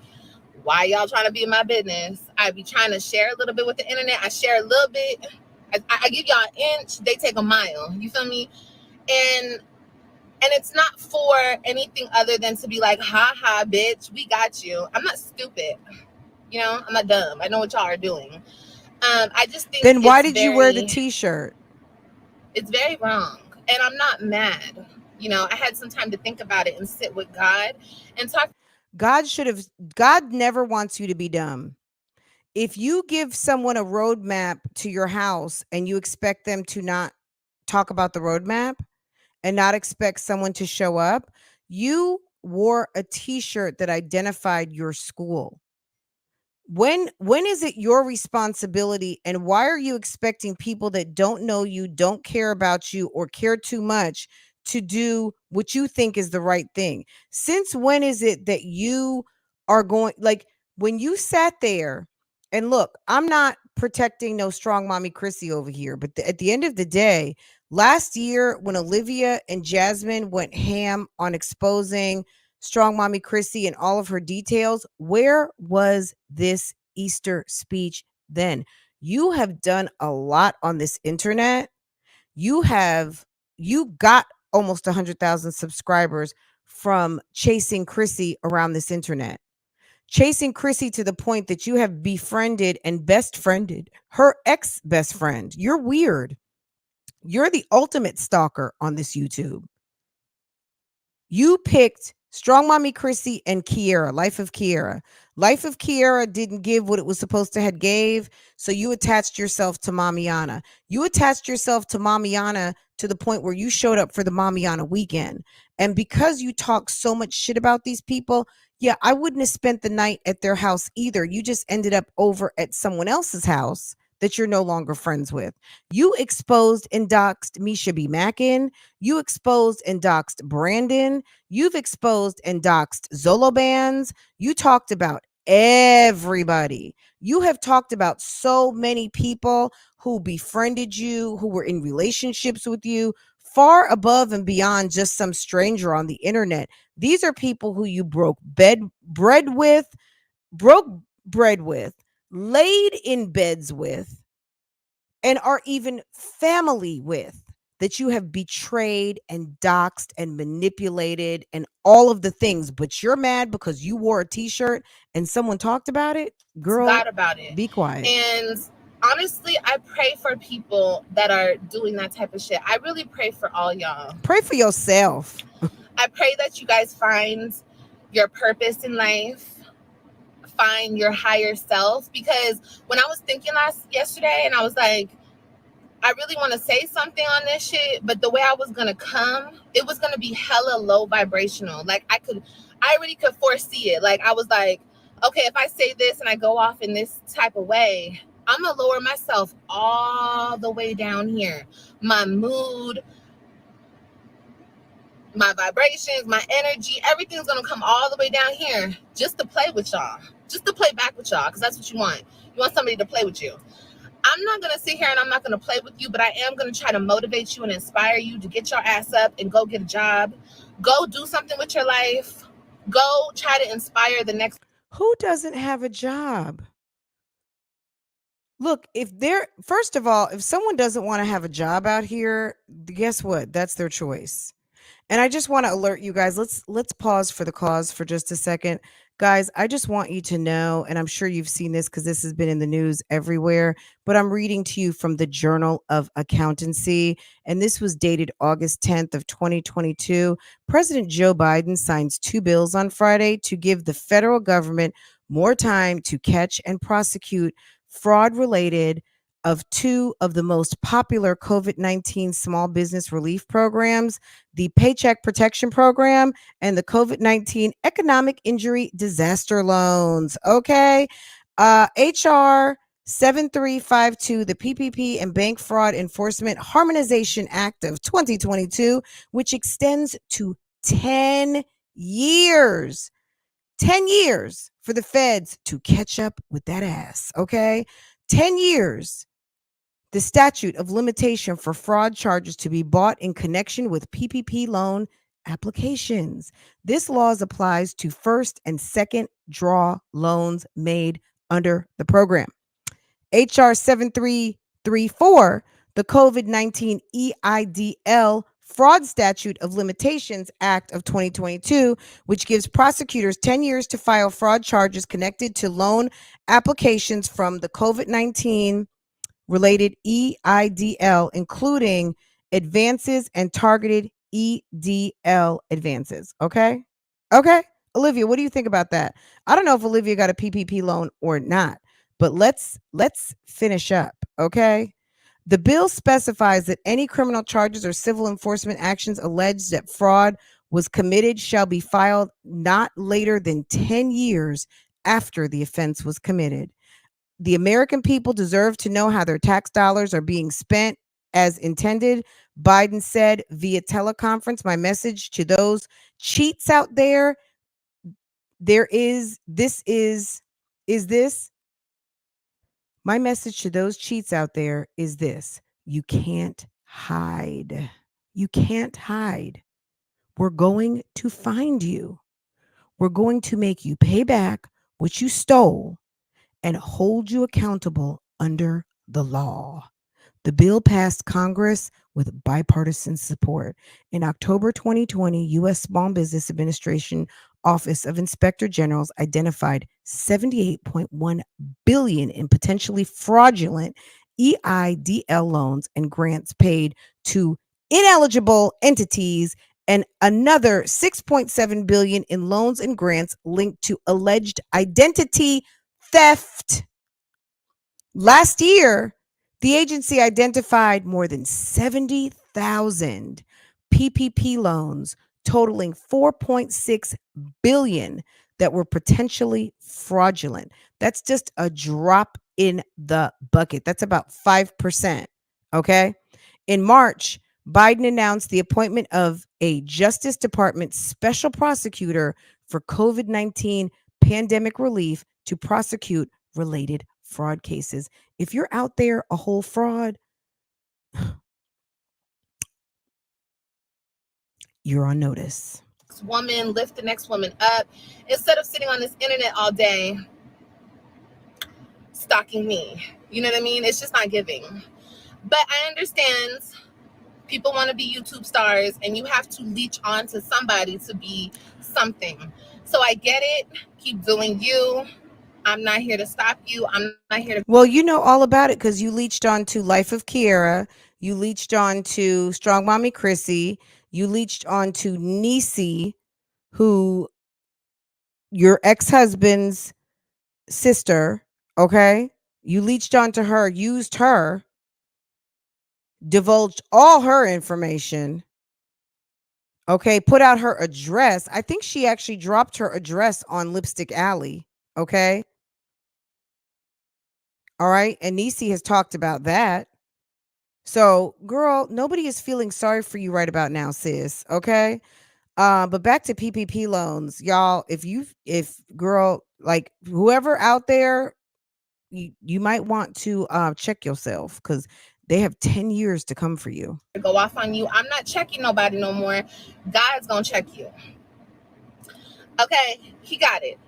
Why y'all trying to be in my business? I be trying to share a little bit with the internet. I share a little bit. I give y'all an inch, they take a mile. You feel me? And it's not for anything other than to be like, ha ha, bitch, we got you. I'm not stupid. You know, I'm not dumb. I know what y'all are doing. I just think Then why did you wear the t-shirt? it's very wrong. And I'm not mad. You know, I had some time to think about it and sit with God and talk. God never wants you to be dumb. If you give someone a roadmap to your house and you expect them to not talk about the roadmap and not expect someone to show up, you wore a t-shirt that identified your school. When is it your responsibility, and why are you expecting people that don't know you, don't care about you, or care too much to do what you think is the right thing? Since when is it that you are going, like, when you sat there, and look, I'm not protecting no strong mommy Chrissy over here, but at the end of the day, last year when Olivia and Jasmine went ham on exposing Strong Mommy Chrissy and all of her details, where was this Easter speech then? You have done a lot on this internet. You got almost 100,000 subscribers from chasing Chrissy around this internet. Chasing Chrissy to the point that you have befriended and best friended her ex best friend. You're weird. You're the ultimate stalker on this YouTube. You picked Strong Mommy Chrissy and Kiera, Life of Kiera. Life of Kiera didn't give what it was supposed to had gave, so you attached yourself to Mamiana. You attached yourself to Mamiana to the point where you showed up for the Mamiana weekend. And because you talk so much shit about these people, yeah, I wouldn't have spent the night at their house either. You just ended up over at someone else's house that you're no longer friends with. You exposed and doxed Misha B. Mackin. You exposed and doxed Brandon. You've exposed and doxed Zolo bands. You talked about everybody. You have talked about so many people who befriended you, who were in relationships with you, far above and beyond just some stranger on the internet. These are people who you broke bread with, laid in beds with, and are even family with, that you have betrayed and doxed and manipulated and all of the things, but you're mad because you wore a t-shirt and someone talked about it? Girl, God about it. be quiet. And honestly, I pray for people that are doing that type of shit. I really pray for all y'all. Pray for yourself. I pray that you guys find your purpose in life, find your higher self. Because when I was thinking yesterday, and I was like, I really want to say something on this shit, but the way I was gonna come, it was gonna be hella low vibrational. Like I already could foresee it. Like I was like, okay, if I say this and I go off in this type of way, I'm gonna lower myself all the way down here. My mood, my vibrations, my energy, everything's gonna come all the way down here just to play with y'all, just to play back with y'all, because that's what you want. You want somebody to play with you. I'm not going to sit here and I'm not going to play with you, but I am going to try to motivate you and inspire you to get your ass up and go get a job. Go do something with your life. Go try to inspire the next. Who doesn't have a job? Look, first of all, if someone doesn't want to have a job out here, guess what? That's their choice. And I just want to alert you guys. Let's pause for the cause for just a second. Guys, I just want you to know, and I'm sure you've seen this because this has been in the news everywhere, but I'm reading to you from the Journal of Accountancy, and this was dated August 10th of 2022. President Joe Biden signs two bills on Friday to give the federal government more time to catch and prosecute fraud related of two of the most popular COVID-19 small business relief programs, the Paycheck Protection Program and the COVID-19 Economic Injury Disaster Loans. Okay. HR 7352, the PPP and Bank Fraud Enforcement Harmonization Act of 2022, which extends to 10 years. 10 years for the feds to catch up with that ass. Okay. 10 years. The statute of limitation for fraud charges to be bought in connection with PPP loan applications. This law applies to first and second draw loans made under the program. HR 7334, the COVID-19 EIDL Fraud Statute of Limitations Act of 2022, which gives prosecutors 10 years to file fraud charges connected to loan applications from the COVID-19 related EIDL, including advances and targeted EDL advances. Okay. Okay. Olivia, what do you think about that? I don't know if Olivia got a PPP loan or not, but let's finish up. Okay. The bill specifies that any criminal charges or civil enforcement actions alleged that fraud was committed shall be filed not later than 10 years after the offense was committed. The American people deserve to know how their tax dollars are being spent as intended. Biden said via teleconference, my message to those cheats out there, my message to those cheats out there is this: you can't hide. You can't hide. We're going to find you. We're going to make you pay back what you stole and hold you accountable under the law. The bill passed Congress with bipartisan support. In October 2020, U.S. Small Business Administration Office of Inspector Generals identified 78.1 billion in potentially fraudulent EIDL loans and grants paid to ineligible entities and another 6.7 billion in loans and grants linked to alleged identity theft. Last year, the agency identified more than 70,000 PPP loans totaling 4.6 billion that were potentially fraudulent. That's just a drop in the bucket. That's about 5%. Okay. In March, Biden announced the appointment of a Justice Department special prosecutor for COVID-19 pandemic relief to prosecute related fraud cases. If you're out there a whole fraud, you're on notice. Woman lift the next woman up instead of sitting on this internet all day stalking me. You know what I mean? It's just not giving. But I understand people want to be YouTube stars and you have to leech on to somebody to be something. So I get it. Keep doing you. I'm not here to stop you. I'm not here to. Well, you know all about it because you leached on to Life of Kiara. You leached on to Strong Mommy Chrissy. You leached on to Niecy, who your ex-husband's sister. Okay. You leached onto her, used her, divulged all her information. Okay. Put out her address. I think she actually dropped her address on Lipstick Alley. Okay. All right. And Niecy has talked about that. So, girl, nobody is feeling sorry for you right about now, sis. Okay. But back to PPP loans, y'all. If girl, like whoever out there, you might want to check yourself because they have 10 years to come for you. Go off on you. I'm not checking nobody no more. God's gonna check you. Okay, he got it.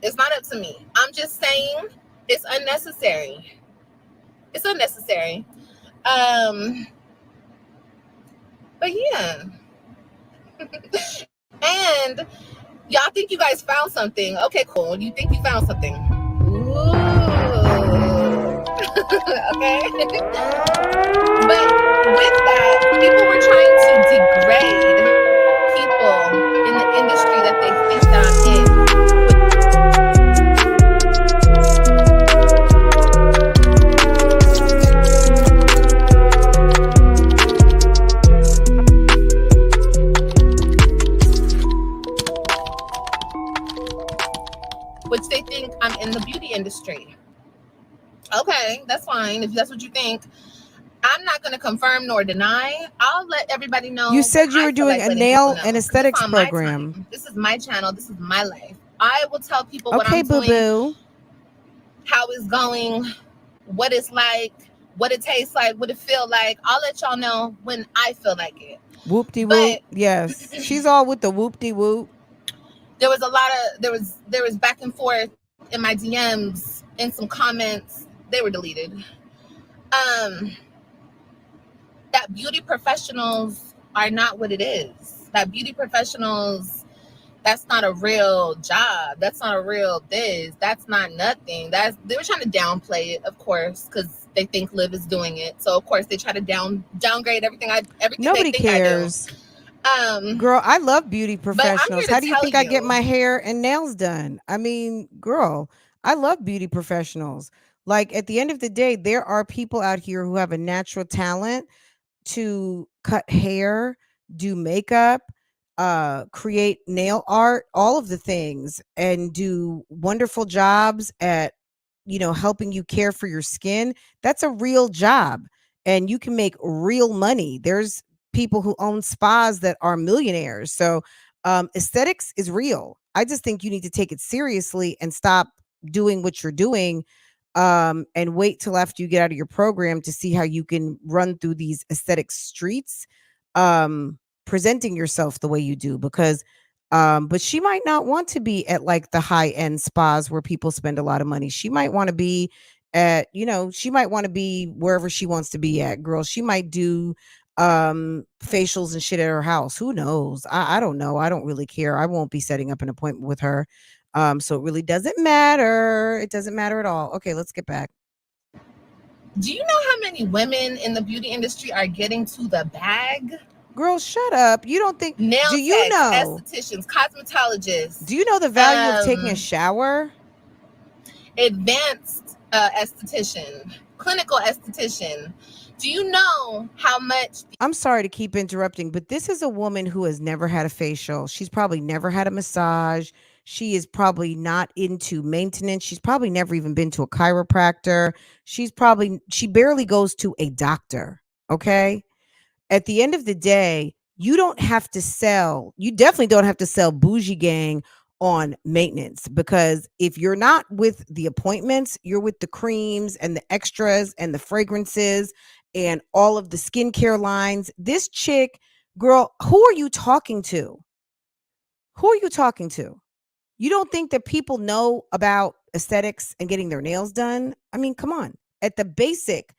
It's not up to me. I'm just saying it's unnecessary. It's unnecessary. But yeah, And y'all think you guys found something. Okay, cool. You think you found something. Ooh. Okay. But with that, people were trying to degrade people in the industry that they think that I'm in. Which they think I'm in the beauty industry. Okay, that's fine. If that's what you think, I'm not going to confirm nor deny. I'll let everybody know. You said you were doing a nail and aesthetics program. This is my channel. This is my life. I will tell people what Okay, I'm doing, boo-boo. how it's going, what it's like, what it tastes like, what it feel like. I'll let y'all know when I feel like it. Whoop-de-whoop. Yes. She's all with the whoop-de-whoop. There was a lot of there was back and forth in my DMs and some comments. They were deleted. That beauty professionals are not what it is. That beauty professionals, that's not a real job. That's not a real this. That's not nothing. They were trying to downplay it, of course, because they think Liv is doing it. So of course they try to downgrade everything. Nobody cares. Girl, I love beauty professionals. How do you think I get my hair and nails done? I mean, girl, I love beauty professionals. Like, at the end of the day, there are people out here who have a natural talent to cut hair, do makeup, create nail art, all of the things, and do wonderful jobs at, helping you care for your skin. That's a real job, and you can make real money. There's people who own spas that are millionaires. So aesthetics is real. I just think you need to take it seriously and stop doing what you're doing, and wait till after you get out of your program to see how you can run through these aesthetic streets, presenting yourself the way you do. Because but she might not want to be at like the high end spas where people spend a lot of money. She might want to be at, she might want to be wherever she wants to be at. Girl, she might do facials and shit at her house. Who knows? I don't know. I don't really care. I won't be setting up an appointment with her. So it really doesn't matter. It doesn't matter at all. Okay, let's get back. Do you know how many women in the beauty industry are getting to the bag? Girl, shut up. You don't think nail do you know estheticians, cosmetologists? Do you know the value of taking a shower? Advanced esthetician, clinical esthetician. Do you know how much? I'm sorry to keep interrupting, but this is a woman who has never had a facial. She's probably never had a massage. She is probably not into maintenance. She's probably never even been to a chiropractor. She barely goes to a doctor. Okay. At the end of the day, you definitely don't have to sell BougieGang on maintenance, because if you're not with the appointments, you're with the creams and the extras and the fragrances and all of the skincare lines. This chick, girl, who are you talking to? Who are you talking to? You don't think that people know about aesthetics and getting their nails done? I mean, come on. At the basic,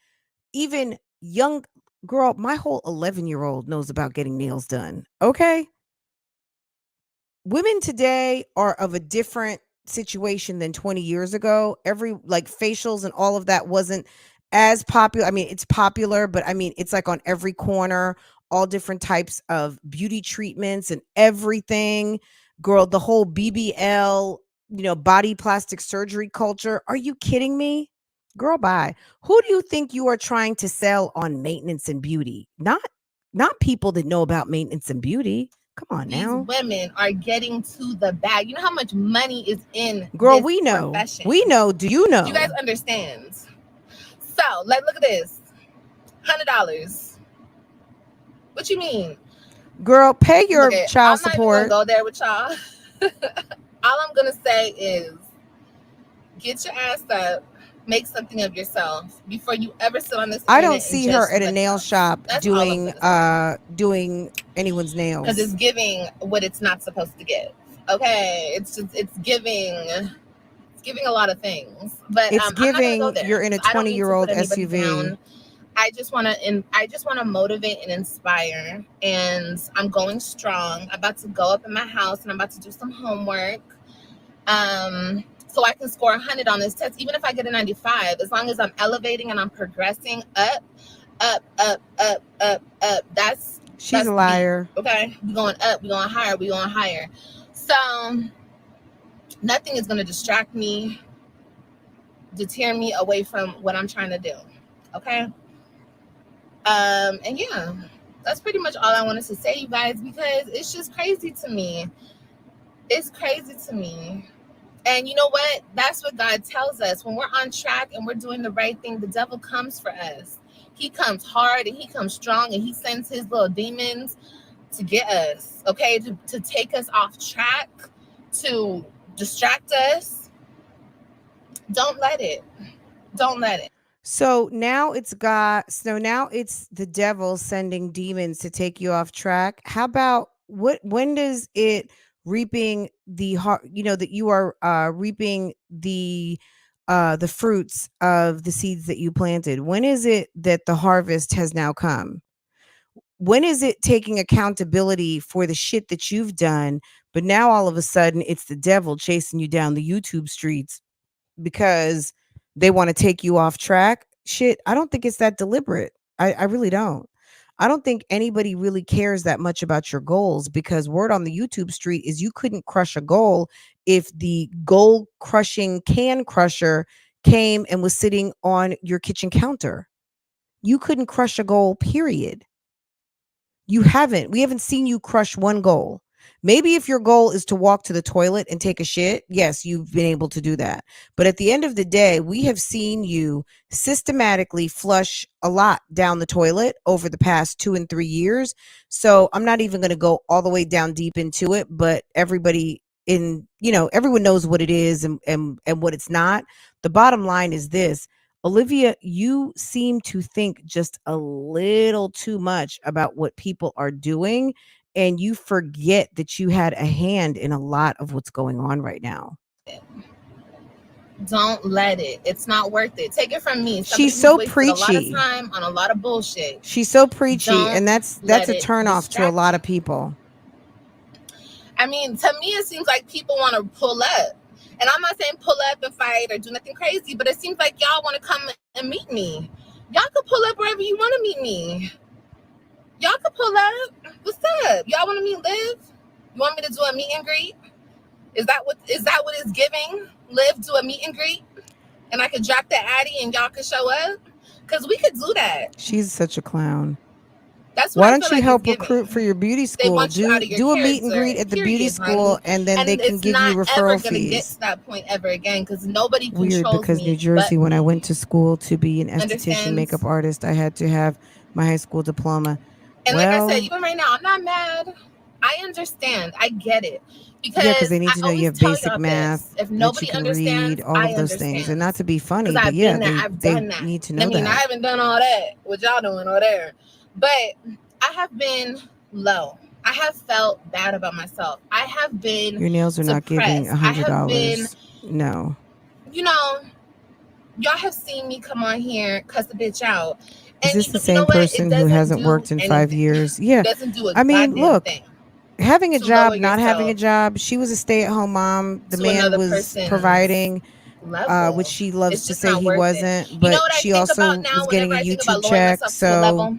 even young girl, my whole 11-year-old knows about getting nails done. Okay. Women today are of a different situation than 20 years ago. Facials and all of that wasn't as popular. I mean, it's popular, but I mean, it's like on every corner, all different types of beauty treatments and everything. Girl, the whole BBL, body plastic surgery culture. Are you kidding me? Girl, bye. Who do you think you are trying to sell on maintenance and beauty? Not people that know about maintenance and beauty. Come on now. These women are getting to the bag. You know how much money is in Girl, this we know. profession? We know. Do you know? Do you guys understand? So, look at this. $100. What you mean? Girl, pay your child support. I'm not even gonna go there with y'all. All I'm gonna say is get your ass up, make something of yourself before you ever sit on this. I don't see her at a nail shop doing anyone's nails, because it's giving what it's not supposed to give. Okay, it's giving a lot of things, but it's giving I'm not gonna go there. You're in a 20-year-old SUV. I just want to motivate and inspire, and I'm going strong. I'm about to go up in my house and I'm about to do some homework. So I can score 100 on this test, even if I get a 95, as long as I'm elevating and I'm progressing up, up, up, up, up, up. She's a liar. Okay, we going up, we going higher, we going higher. So nothing is going to distract me, deter me away from what I'm trying to do. Okay. And yeah, that's pretty much all I wanted to say, you guys, because it's just crazy to me. It's crazy to me. And you know what? That's what God tells us. When we're on track and we're doing the right thing, the devil comes for us. He comes hard and he comes strong, and he sends his little demons to get us, okay? To take us off track, to distract us. Don't let it. Don't let it. So now it's the devil sending demons to take you off track. How about when does it reaping the that you are reaping the fruits of the seeds that you planted? When is it that the harvest has now come? When is it taking accountability for the shit that you've done? But now all of a sudden it's the devil chasing you down the YouTube streets because they want to take you off track. Shit, I don't think it's that deliberate. I really don't. I don't think anybody really cares that much about your goals, because word on the YouTube street is you couldn't crush a goal if the goal crushing can crusher came and was sitting on your kitchen counter. You couldn't crush a goal, period. We haven't seen you crush one goal. Maybe if your goal is to walk to the toilet and take a shit, yes, you've been able to do that. But at the end of the day, we have seen you systematically flush a lot down the toilet over the past 2 and 3 years. So I'm not even going to go all the way down deep into it, but everybody everyone knows what it is and what it's not. The bottom line is this: Olivia, you seem to think just a little too much about what people are doing, and you forget that you had a hand in a lot of what's going on right now. Don't let it. It's not worth it. Take it from me. She's so preachy. A lot of time on a lot of bullshit. She's so preachy, and that's a turnoff to a lot of people. I mean, to me, it seems like people want to pull up. And I'm not saying pull up and fight or do nothing crazy, but it seems like y'all want to come and meet me. Y'all can pull up wherever you want to meet me. Y'all can pull up. What's up? Y'all want to meet Liv? You want me to do a meet and greet? Is that what it's giving? Liv, do a meet and greet? And I could drop the Addy and y'all could show up? Because we could do that. She's such a clown. That's why don't you help recruit for your beauty school? Do a meet and greet at the beauty school, and then they can give you referral fees. It's never going to get to that point ever again, because nobody controls me. Weird, because New Jersey, when I went to school to be an esthetician makeup artist, I had to have my high school diploma. And like I said, even right now, I'm not mad. I understand. I get it. Because they need to know you have basic math, if nobody that you can read, all of those things. And not to be funny, but yeah, they need to know that. I mean, I haven't done all that, what y'all doing over there. But I have been low. I have felt bad about myself. I have been Your nails are not giving $100. No. You know, y'all have seen me come on here, cuss the bitch out. Is this the same person who hasn't worked in 5 years? Yeah. I mean, look, having a job, not having a job. She was a stay-at-home mom. The man was providing, which she loves to say he wasn't. But she also was getting a YouTube check. So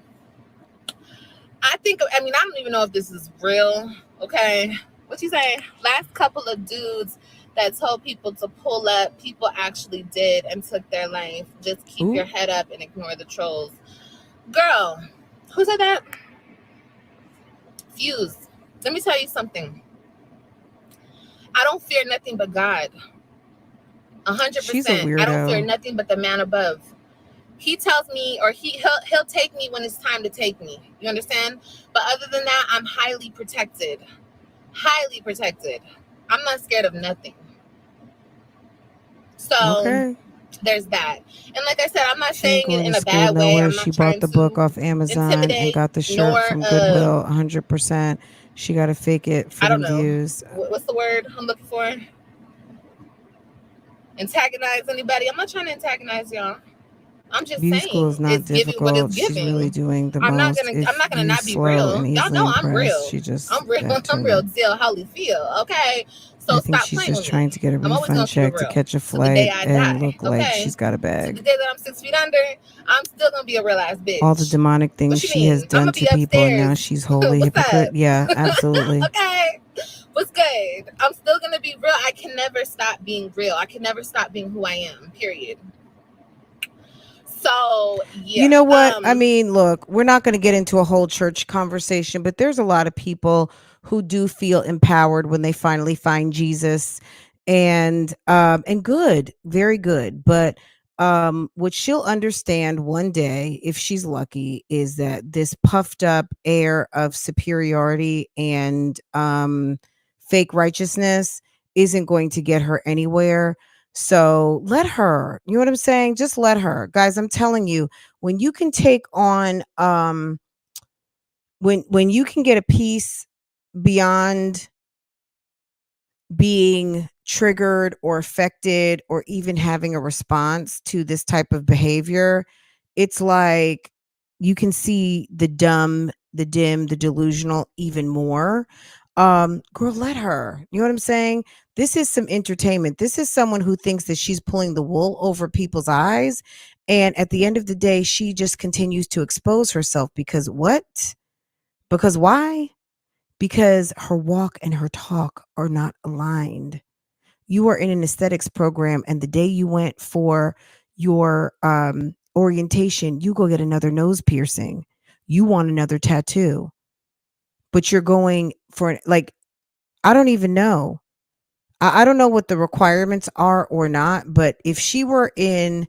I mean, I don't even know if this is real. Okay. What you say? Last couple of dudes that told people to pull up, people actually did and took their life. Just keep your head up and ignore the trolls. Girl, who said that? Fuse. Let me tell you something. I don't fear nothing but God. 100%. She's a weirdo. I don't fear nothing but the man above. He tells me, or he'll take me when it's time to take me. You understand? But other than that, I'm highly protected. Highly protected. I'm not scared of nothing. So there's that. And like I said, I'm not saying it in a bad way. I'm not she bought the book off Amazon and got the shirt from Goodwill 100%. She got to fake it for the views. What's the word I'm looking for? Antagonize anybody? I'm not trying to antagonize y'all. I'm just Beauty school saying is not it's giving what it's difficult. She's really giving. doing the I'm not most. gonna I'm If not gonna you not be slow real. and Y'all easily know I'm impressed, real. she just I'm real. that I'm real too. deal Holyfield. Okay. So I think stop she's playing just with trying me. to get a I'm always refund gonna keep it check to real. catch a To the day flight I and die. look like Okay. she's got a To the bag. day that I'm 6 feet under, I'm still gonna be a real ass All the bitch. demonic What things you she has mean? I'm done gonna to be people, and now upstairs. she's wholly What's hypocrite. up? Yeah, absolutely. Okay. What's good? I'm still gonna be real. I can never stop being real. I can never stop being who I am. Period. So You yeah. know what? I mean, look, we're not going to get into a whole church conversation, but there's a lot of people who do feel empowered when they finally find Jesus, and good, very good. But what she'll understand one day, if she's lucky, is that this puffed up air of superiority and fake righteousness isn't going to get her anywhere. So let her, you know what I'm saying? Just let her. Guys, I'm telling you, when you can take on when you can get a peace beyond being triggered or affected or even having a response to this type of behavior, it's like you can see the dumb, the dim, the delusional even more. Girl, let her. You know what I'm saying? This is some entertainment. This is someone who thinks that she's pulling the wool over people's eyes. And at the end of the day, she just continues to expose herself because what? Because why? Because her walk and her talk are not aligned. You are in an aesthetics program, and the day you went for your orientation, you go get another nose piercing. You want another tattoo, but you're going for like, I don't even know. I don't know what the requirements are or not, but if she were in,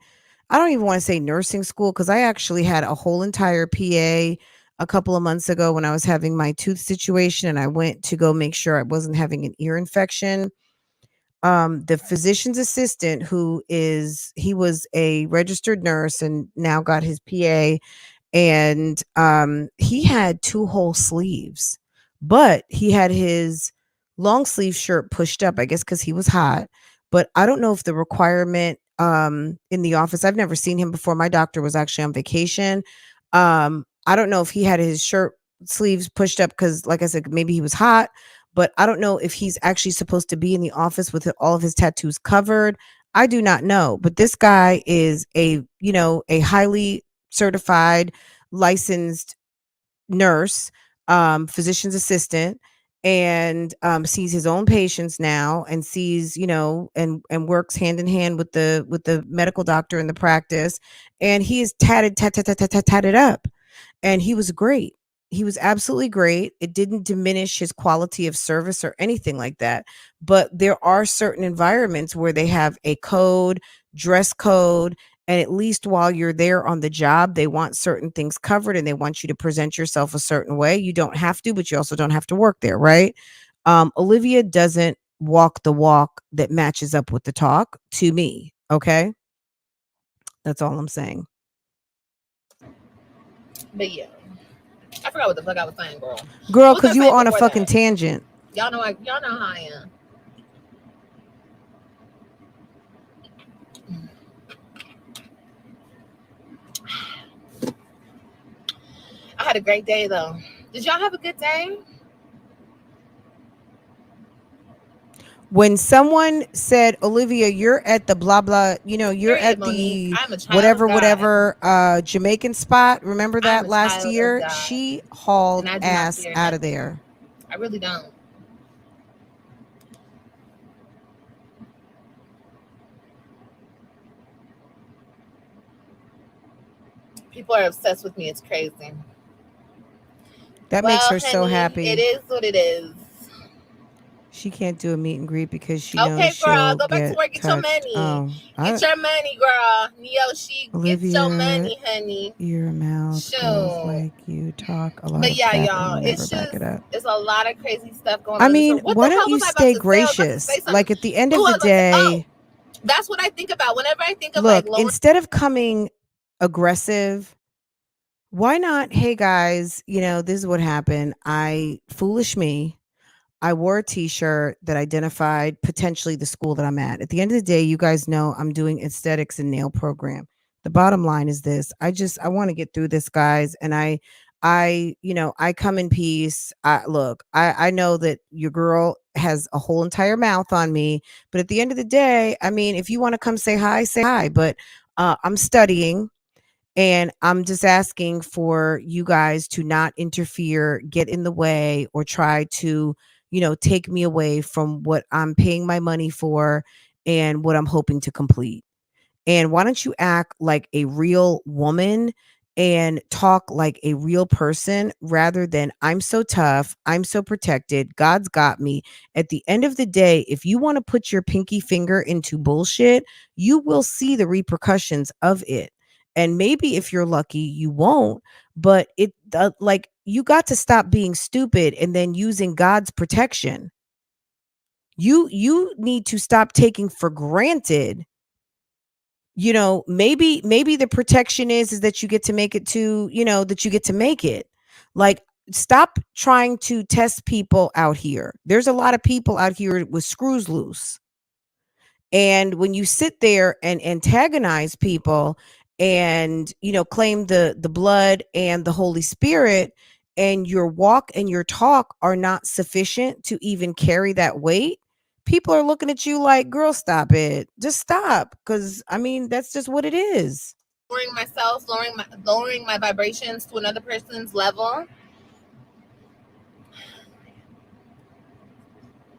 I don't even want to say nursing school, because I actually had a whole entire PA a couple of months ago when I was having my tooth situation, and I went to go make sure I wasn't having an ear infection. The physician's assistant, he was a registered nurse and now got his PA, and he had two whole sleeves, but he had his long sleeve shirt pushed up, I guess because he was hot. But I don't know if the requirement in the office, I've never seen him before. My doctor was actually on vacation. I don't know if he had his shirt sleeves pushed up because, like I said, maybe he was hot. But I don't know if he's actually supposed to be in the office with all of his tattoos covered. I do not know. But this guy is a highly certified, licensed nurse, physician's assistant, and sees his own patients now, and sees, and works hand in hand with the medical doctor in the practice, and he is tatted up, and he was great. He was absolutely great. It didn't diminish his quality of service or anything like that. But there are certain environments where they have a code, dress code, and at least while you're there on the job, they want certain things covered and they want you to present yourself a certain way. You don't have to, but you also don't have to work there, right? Olivia doesn't walk the walk that matches up with the talk to me. Okay. That's all I'm saying. But yeah. I forgot what the fuck I was saying, girl. Girl, What was I because you were saying on a before fucking that? tangent. Y'all know how I am. I had a great day though. Did y'all have a good day? When someone said, Olivia, you're at the blah blah, you're Period, at Monique. the I'm a child of whatever God. whatever Jamaican spot, remember I'm that a last child of year, God. she And hauled I do not ass fear out of nothing. there. I really don't. People are obsessed with me. It's crazy. That makes Well, her so honey, it happy. is what it is. She can't do a meet and greet because she knows Okay, girl, she'll go back to get work. Get your touched. money. Get your money, girl. Yoshi, get your Olivia, money, honey. your mouth goes Shoot. like you talk a lot But of yeah, crap and y'all, you never it's back just it up. it's a lot of crazy stuff going I on in this mean, world. What the why don't hell you was I about stay to say? I was about to gracious? say something. Like at the end Ooh, of I the was about to say, oh, day, that's what I think about whenever I think of like look, lowering. instead of coming aggressive, why not? Hey guys, this is what happened. Foolish me. I wore a t-shirt that identified potentially the school that I'm at. At the end of the day, you guys know I'm doing aesthetics and nail program. The bottom line is this. I want to get through this, guys, and I come in peace. I know that your girl has a whole entire mouth on me, but at the end of the day, I mean, if you want to come say hi, say hi, but I'm studying and I'm just asking for you guys to not interfere, get in the way, or try to, take me away from what I'm paying my money for and what I'm hoping to complete. And why don't you act like a real woman and talk like a real person rather than I'm so tough, I'm so protected, God's got me. At the end of the day, if you want to put your pinky finger into bullshit, you will see the repercussions of it. And maybe if you're lucky, you won't, but like you got to stop being stupid and then using God's protection. You need to stop taking for granted, maybe the protection is that you get to make it to, that you get to make it. Like, stop trying to test people out here. There's a lot of people out here with screws loose. And when you sit there and antagonize people and, claim the blood and the Holy Spirit, and your walk and your talk are not sufficient to even carry that weight, people are looking at you like, girl, stop it. Just stop. Because, I mean, that's just what it is. Lowering myself, lowering my vibrations to another person's level.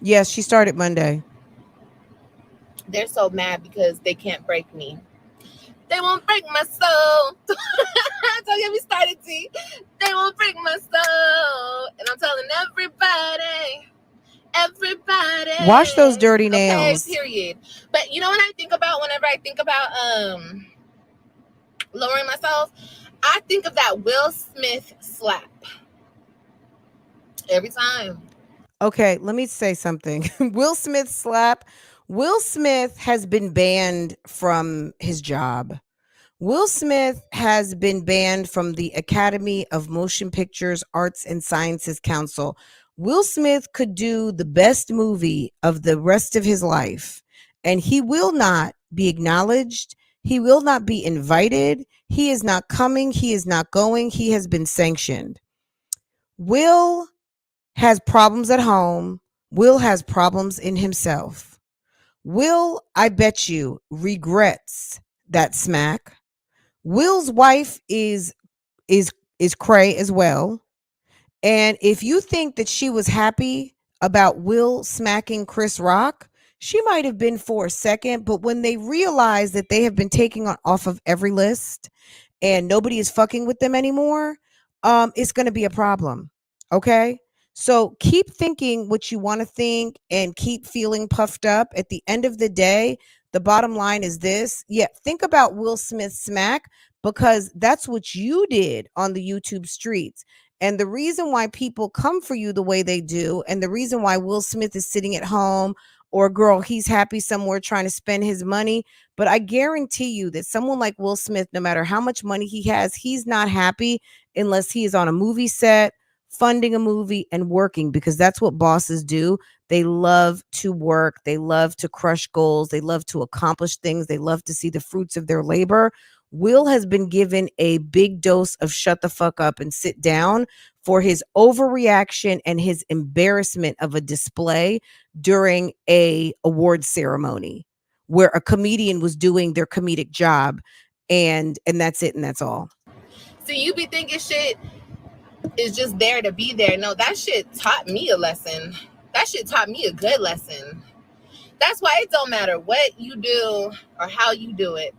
Yes, she started Monday. They're so mad because they can't break me. They won't break my soul. Don't get me started, T. They won't break my soul. And I'm telling everybody. Wash those dirty nails. Okay, period. But you know what I think about whenever I think about lowering myself? I think of that Will Smith slap. Every time. Okay, let me say something. Will Smith slap. Will Smith has been banned from his job. Will Smith has been banned from the Academy of Motion Pictures Arts and Sciences Council. Will Smith could do the best movie of the rest of his life, and he will not be acknowledged. He will not be invited. He is not coming. He is not going. He has been sanctioned. Will has problems at home. Will has problems in himself. Will, I bet you, regrets that smack. Will's wife is cray as well. And if you think that she was happy about Will smacking Chris Rock, she might have been for a second, but when they realize that they have been taken off of every list and nobody is fucking with them anymore, it's going to be a problem. Okay? So keep thinking what you want to think and keep feeling puffed up. At the end of the day, the bottom line is this. Yeah, think about Will Smith's smack, because that's what you did on the YouTube streets. And the reason why people come for you the way they do, and the reason why Will Smith is sitting at home, or girl, he's happy somewhere trying to spend his money. But I guarantee you that someone like Will Smith, no matter how much money he has, he's not happy unless he is on a movie set, funding a movie and working, because that's what bosses do. They love to work. They love to crush goals. They love to accomplish things. They love to see the fruits of their labor. Will has been given a big dose of shut the fuck up and sit down for his overreaction and his embarrassment of a display during a award ceremony where a comedian was doing their comedic job, and that's it, and that's all. So you be thinking shit is just there to be there. No, that shit taught me a lesson. That shit taught me a good lesson. That's why it don't matter what you do or how you do it.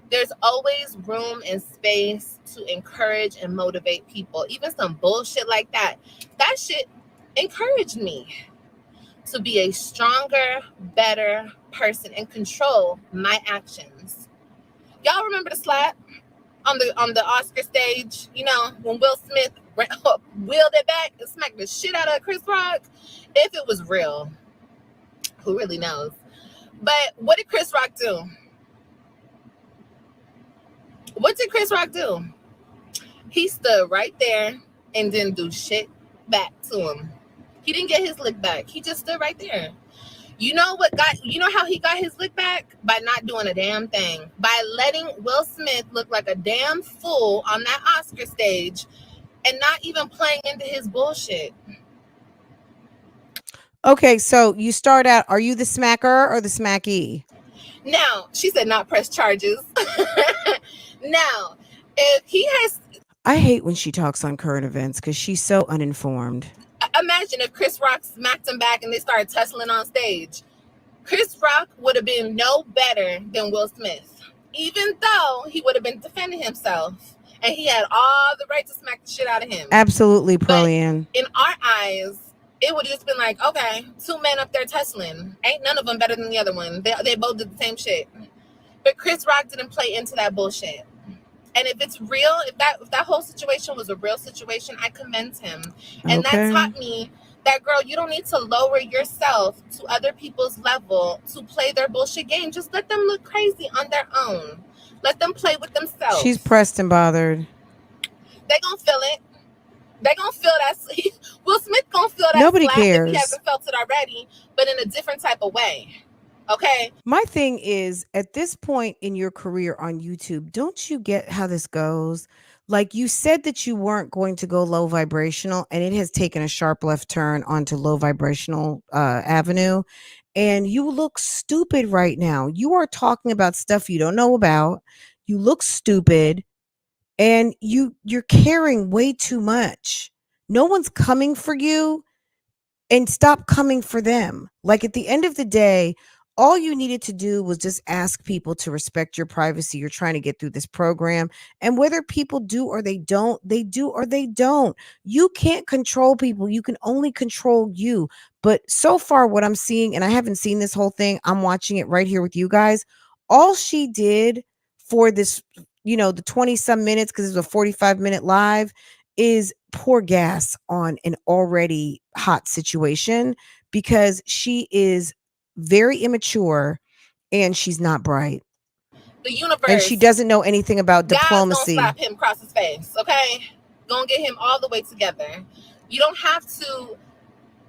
There's always room and space to encourage and motivate people. Even some bullshit like that. That shit encouraged me to be a stronger, better person and control my actions. Y'all remember the slap on the Oscar stage? You know, when Will Smith wheeled it back and smacked the shit out of Chris Rock? If it was real, who really knows? But what did Chris Rock do? What did Chris Rock do? He stood right there and didn't do shit back to him. He didn't get his lick back. He just stood right there. You know what got, you know how he got his lick back? By not doing a damn thing. By letting Will Smith look like a damn fool on that Oscar stage and not even playing into his bullshit. Okay, so you start out, are you the smacker or the smacky? Now, she said not press charges. Now, if he has, I hate when she talks on current events because she's so uninformed. imagine if Chris Rock smacked him back and they started tussling on stage. Chris Rock would have been no better than Will Smith, even though he would have been defending himself and he had all the right to smack the shit out of him. Absolutely, But Prolian. in our eyes, it would have just been like, okay, two men up there tussling. Ain't none of them better than the other one. They both did the same shit. But Chris Rock didn't play into that bullshit. And if it's real, if that whole situation was a real situation, I commend him. And Okay. that taught me that, girl, you don't need to lower yourself to other people's level to play their bullshit game. Just let them look crazy on their own. Let them play with themselves. She's pressed and bothered. They gonna feel it. They gonna feel that. Will Smith gonna feel that. Nobody slap cares. if he hasn't felt it already, but in a different type of way. Okay. My thing is, at this point in your career on YouTube, don't you get how this goes? Like, you said that you weren't going to go low vibrational, and it has taken a sharp left turn onto low vibrational avenue. And you look stupid right now. You are talking about stuff you don't know about. You look stupid, and you're caring way too much. No one's coming for you, and stop coming for them. Like, at the end of the day, all you needed to do was just ask people to respect your privacy. You're trying to get through this program. And whether people do or they don't, they do or they don't. You can't control people. You can only control you. But so far, what I'm seeing, and I haven't seen this whole thing, I'm watching it right here with you guys. All she did for this, the 20 some minutes, because it was a 45-minute live, is pour gas on an already hot situation, because she is very immature and she's not bright. The universe. And she doesn't know anything about diplomacy. God's gonna slap him across his face, okay? Gonna get him all the way together. You don't have to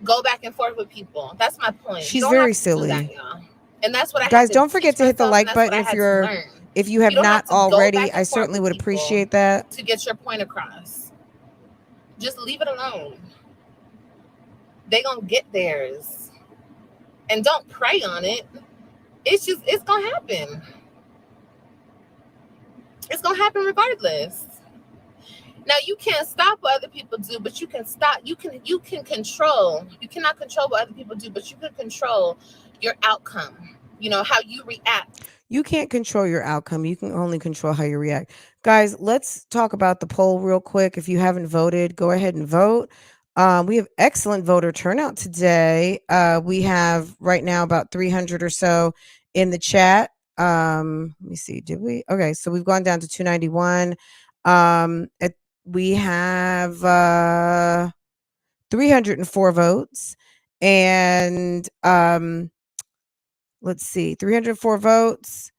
go back and forth with people. That's my point. She's very silly. That, y'all. And that's what I Guys, had to don't forget to hit the myself, like button if you have don't not have to go already. back and I forth certainly with would people appreciate that. to get your point across. Just leave it alone. They gonna get theirs. And don't prey on it. It's gonna happen. It's gonna happen regardless. Now, you can't stop what other people do, but you can stop. You can control. You cannot control what other people do, but you can control your outcome. How you react. You can't control your outcome. You can only control how you react. Guys, let's talk about the poll real quick. If you haven't voted, go ahead and vote. We have excellent voter turnout today. We have right now about 300 or so in the chat. Let me see. Did we? Okay, so we've gone down to 291. We have 304 votes, and let's see, 304 votes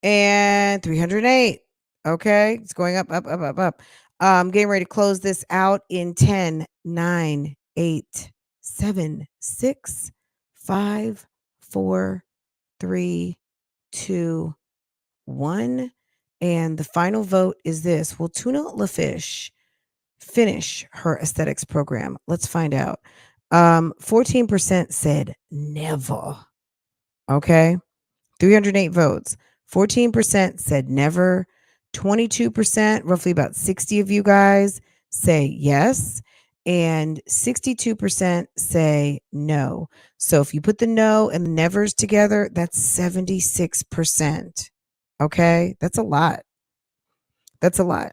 and 308. Okay, it's going up, up, up, up, up. Getting ready to close this out in 10, 9, 8, 7, 6, 5, 4, 3, 2, 1. And the final vote is this: will Tuna LaFish finish her aesthetics program? Let's find out. 14% said never. Okay. 308 votes. 14% said never. 22%, roughly about 60 of you guys, say yes. And 62% say no. So if you put the no and the nevers together, that's 76%. Okay. That's a lot. That's a lot.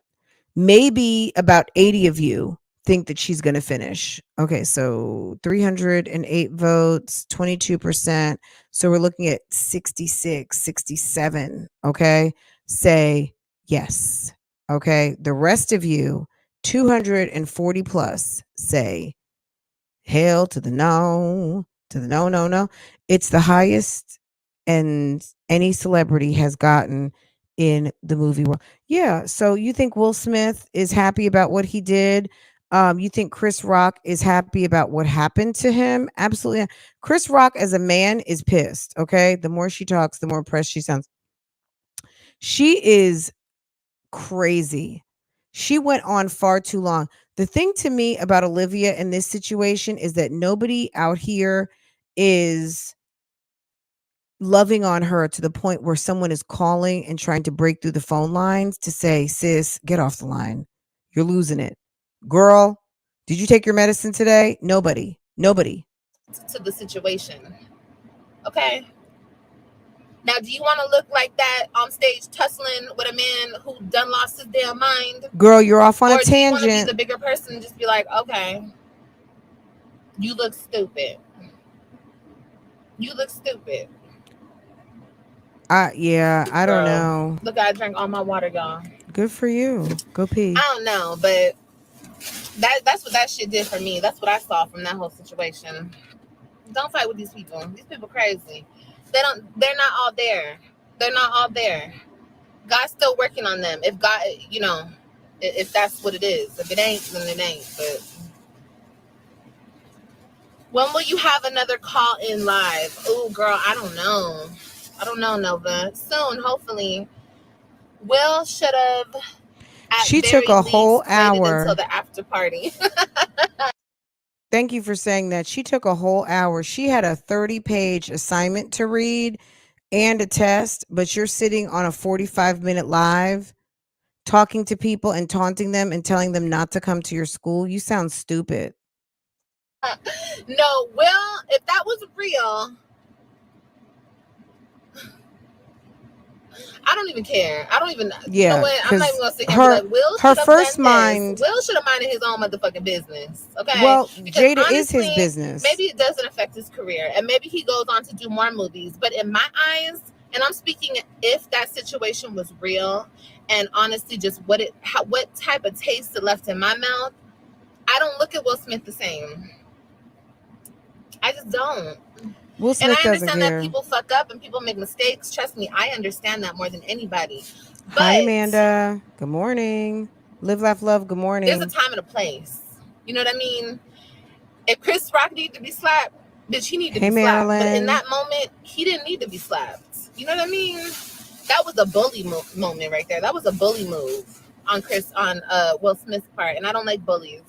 Maybe about 80 of you think that she's going to finish. Okay, so 308 votes, 22%. So we're looking at 66, 67. Okay, say yes. Okay, the rest of you, 240 plus, say hell to the no, no. It's the highest and any celebrity has gotten in the movie world. Yeah, so you think Will Smith is happy about what he did? You think Chris Rock is happy about what happened to him? Absolutely not. Chris Rock as a man is pissed. Okay. The more she talks, the more impressed she sounds. She is crazy. She went on far too long. The thing to me about Olivia in this situation is that nobody out here is loving on her to the point where someone is calling and trying to break through the phone lines to say, sis, get off the line. You're losing it. Girl, did you take your medicine today? Nobody. Nobody. To the situation. Okay. Now, do you want to look like that on stage tussling with a man who done lost his damn mind? Girl, you're off on a Or do you want to be tangent. the bigger person and just be like, okay, you look stupid. You look stupid. Yeah, I don't Girl, know. look, I drank all my water, y'all. Good for you. Go pee. I don't know, but that's what that shit did for me. That's what I saw from that whole situation. Don't fight with these people. These people crazy. They're not all there. They're not all there. God's still working on them. If God, if that's what it is. If it ain't, then it ain't. But when will you have another call in live? Oh, girl, I don't know. I don't know, Nova. Soon, hopefully. Will should have at She very took a whole least waited until hour. the after party. Thank you for saying that. She took a whole hour. She had a 30-page assignment to read and a test, but you're sitting on a 45-minute live talking to people and taunting them and telling them not to come to your school. You sound stupid. No, Will, if that was real, I don't even care. I don't even. You know Yeah, what? I'm not even because gonna sit here and be like, Will her should have first done this. mind. Will should have minded his own motherfucking business. Okay, Well, because Jada is his honestly, business. maybe it doesn't affect his career, and maybe he goes on to do more movies. But in my eyes, and I'm speaking, if that situation was real, and honestly, just what type of taste it left in my mouth, I don't look at Will Smith the same. I just don't. Will And Smith I doesn't understand that care. people fuck up and people make mistakes. Trust me, I understand that more than anybody. Hi, But Amanda. Good morning. Live, laugh, love. Good there's a morning. time and a place. You know what I mean? If Chris Rock needed to be slapped, bitch, he needed to Hey, be slapped. But in Marilyn. that moment, he didn't need to be slapped. You know what I mean? That was a bully moment right there. That was a bully move on Will Smith's part. And I don't like bullies.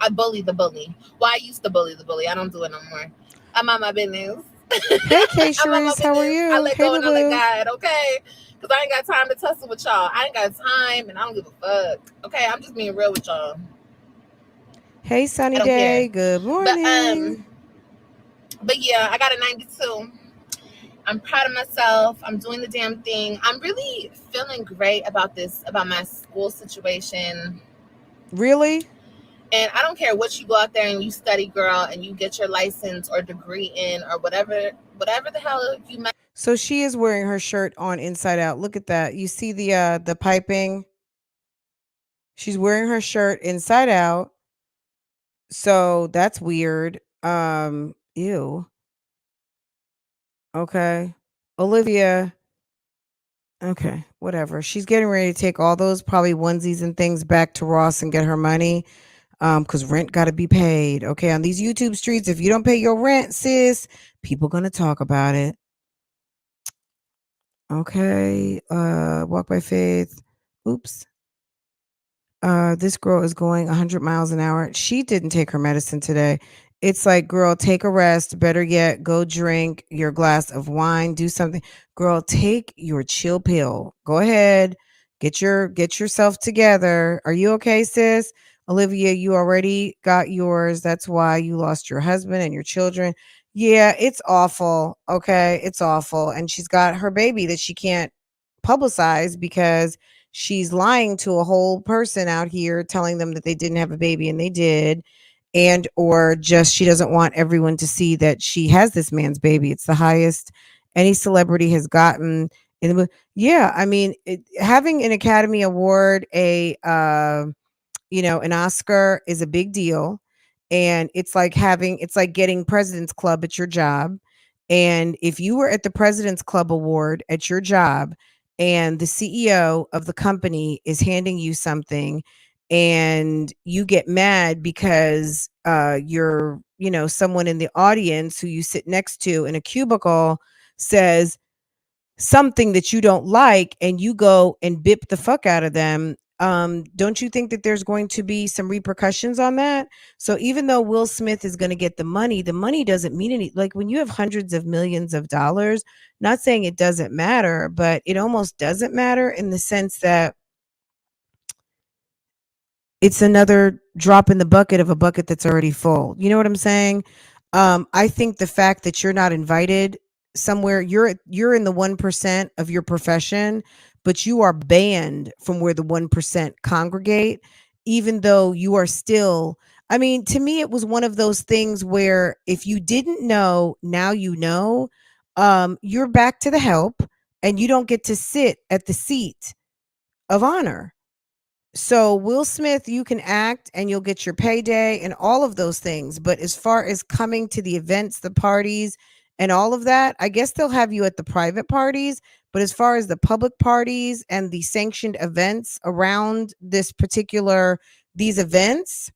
I bully the bully. Well, I used to bully the bully. I don't do it no more. I'm on my business. Hey, K I'm on my Sharice. How are business. I you? let Hey, go boo and I let boo. God, okay? Because I ain't got time to tussle with y'all. I ain't got time and I don't give a fuck. Okay, I'm just being real with y'all. Hey, I Sunny don't care. Day. Good But morning. but yeah, I got a 92. I'm proud of myself. I'm doing the damn thing. I'm really feeling great about my school situation. Really? And I don't care what you go out there and you study, girl, and you get your license or degree in or whatever the hell you might. So she is wearing her shirt on inside out. Look at that. You see the piping? She's wearing her shirt inside out. So that's weird. Ew. Okay. Olivia. Okay, whatever. She's getting ready to take all those probably onesies and things back to Ross and get her money. Because rent gotta be paid. Okay, on these YouTube streets, if you don't pay your rent, sis, people gonna talk about it. Okay. Walk by faith. Oops. This girl is going 100 miles an hour. She didn't take her medicine today. It's like, girl, take a rest. Better yet, go drink your glass of wine. Do something. Girl, take your chill pill. Go ahead. Get yourself together. Are you okay, sis? Olivia, you already got yours. That's why you lost your husband and your children. Yeah, it's awful. Okay, it's awful. And she's got her baby that she can't publicize because she's lying to a whole person out here telling them that they didn't have a baby and they did, and or just she doesn't want everyone to see that she has this man's baby. It's the highest any celebrity has gotten in the yeah, I mean, having an Academy Award, an Oscar is a big deal. And it's like getting President's Club at your job. And if you were at the President's Club award at your job and the CEO of the company is handing you something and you get mad because you're, someone in the audience who you sit next to in a cubicle says something that you don't like, and you go and bip the fuck out of them, don't you think that there's going to be some repercussions on that? So even though Will Smith is going to get the money doesn't mean any, like when you have hundreds of millions of dollars, not saying it doesn't matter, but it almost doesn't matter in the sense that it's another drop in the bucket of a bucket that's already full. You know what I'm saying? I think the fact that you're not invited somewhere, you're in the 1% of your profession, but you are banned from where the 1% congregate, even though you are still. I mean, to me, it was one of those things where if you didn't know, now you know. You're back to the help, and you don't get to sit at the seat of honor. So Will Smith, you can act and you'll get your payday and all of those things. But as far as coming to the events, the parties, and all of that, I guess they'll have you at the private parties. But as far as the public parties and the sanctioned events around these events,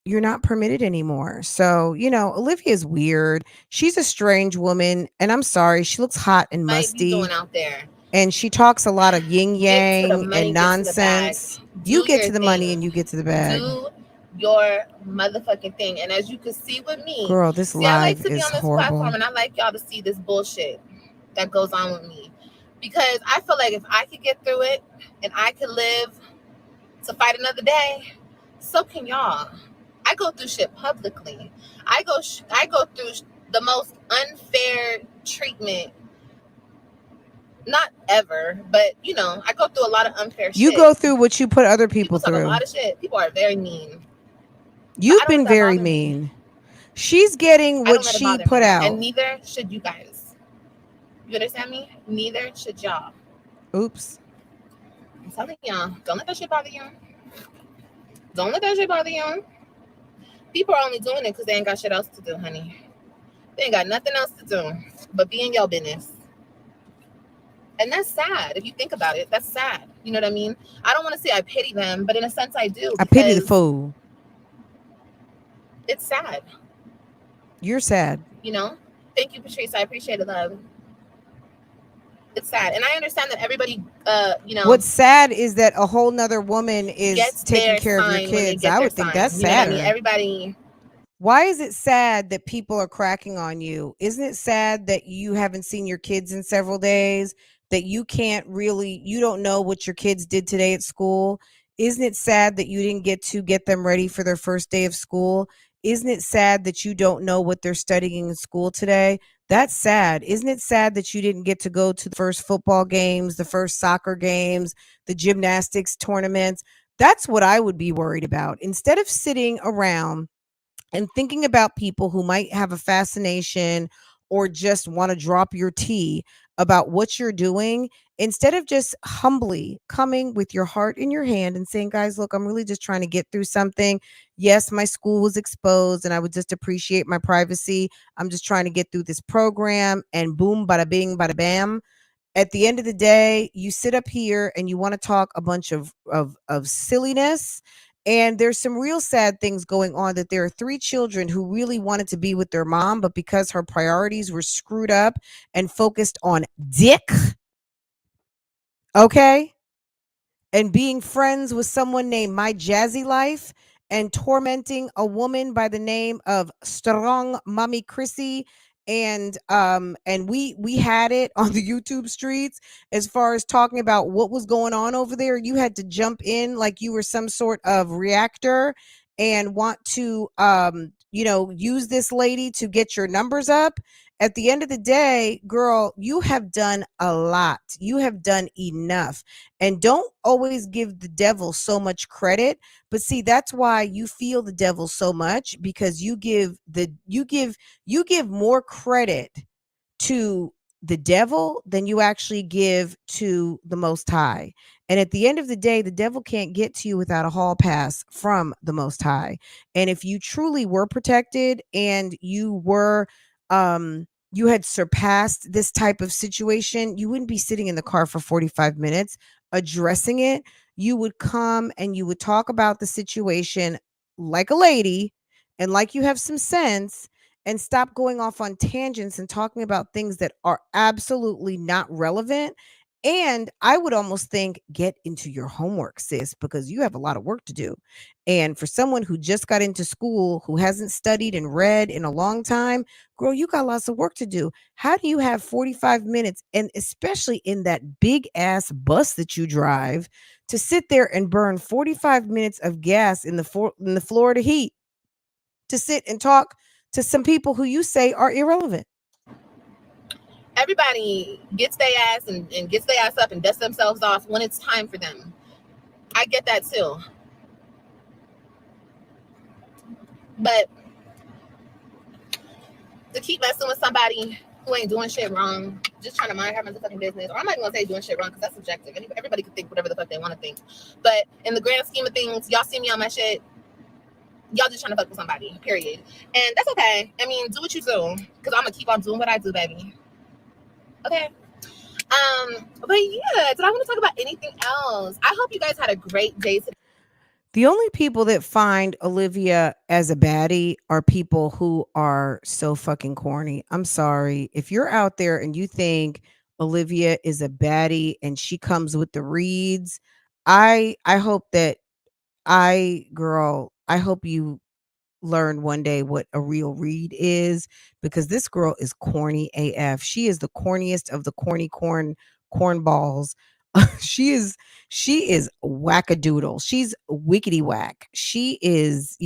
you're not permitted anymore. So, Olivia's weird. She's a strange woman. And I'm sorry, she looks hot and Might be doing musty. out there. And she talks a lot of yin Get to the yang money, and get to the bag. nonsense. Do You get your to the money thing. and you get to the bag. Do your motherfucking thing. And as you can see with me, Girl, this see, I like live to be is on this horrible. platform, and I like y'all to see this bullshit that goes on with me, because I feel like if I could get through it and I could live to fight another day, so can y'all. I go through shit publicly. I go through the most unfair treatment. Not ever, but I go through a lot of unfair shit. You go through what you put other people talk through. a lot of shit. People are very mean. You've been very mean. She's getting what she put out. And neither should you guys. You understand me? Neither should y'all. Oops. I'm telling y'all, don't let that shit bother you. Don't let that shit bother you. People are only doing it because they ain't got shit else to do, honey. They ain't got nothing else to do but be in your business. And that's sad. If you think about it, that's sad. You know what I mean? I don't want to say I pity them, but in a sense I do. I pity the fool. It's sad. You're sad. Thank you, Patrice. I appreciate it, love. It's sad. And I understand that everybody, What's sad is that a whole nother woman is taking care of your kids. I would think that's sad. Everybody. Why is it sad that people are cracking on you? Isn't it sad that you haven't seen your kids in several days? That you don't know what your kids did today at school? Isn't it sad that you didn't get to get them ready for their first day of school? Isn't it sad that you don't know what they're studying in school today? That's sad. Isn't it sad that you didn't get to go to the first football games, the first soccer games, the gymnastics tournaments? That's what I would be worried about. Instead of sitting around and thinking about people who might have a fascination or just want to drop your tea about what you're doing, instead of just humbly coming with your heart in your hand and saying, guys, look, I'm really just trying to get through something. Yes, my school was exposed and I would just appreciate my privacy. I'm just trying to get through this program, and boom, bada bing, bada bam. At the end of the day, you sit up here and you want to talk a bunch of silliness. And there's some real sad things going on, that there are 3 children who really wanted to be with their mom, but because her priorities were screwed up and focused on dick, okay, and being friends with someone named My Jazzy Life and tormenting a woman by the name of Strong Mommy Chrissy, and we had it on the YouTube streets as far as talking about what was going on over there. You had to jump in like you were some sort of reactor and want to use this lady to get your numbers up. At the end of the day, girl, you have done a lot. You have done enough. And don't always give the devil so much credit. But see, that's why you feel the devil so much, because you give more credit to the devil than you actually give to the Most High. And at the end of the day, the devil can't get to you without a hall pass from the Most High. And if you truly were protected and you were you had surpassed this type of situation, you wouldn't be sitting in the car for 45 minutes addressing it. You would come and you would talk about the situation like a lady and like you have some sense, and stop going off on tangents and talking about things that are absolutely not relevant. And I would almost think, get into your homework, sis, because you have a lot of work to do. And for someone who just got into school, who hasn't studied and read in a long time, girl, you got lots of work to do. How do you have 45 minutes, and especially in that big ass bus that you drive, to sit there and burn 45 minutes of gas in the Florida heat to sit and talk to some people who you say are irrelevant? Everybody gets their ass and gets their ass up and dusts themselves off when it's time for them. I get that too. But to keep messing with somebody who ain't doing shit wrong, just trying to mind her motherfucking business, or I'm not even gonna say doing shit wrong because that's subjective. Everybody can think whatever the fuck they want to think. But in the grand scheme of things, y'all see me on my shit, y'all just trying to fuck with somebody, period. And that's okay. I mean, do what you do, because I'm gonna keep on doing what I do, baby. Okay. But yeah, did I want to talk about anything else? I hope you guys had a great day today. The only people that find Olivia as a baddie are people who are so fucking corny. I'm sorry. If you're out there and you think Olivia is a baddie and she comes with the reads, I hope that I hope you learn one day what a real read is, because this girl is corny AF. She is the corniest of the corny cornballs. She is wackadoodle. She's wickety whack. She's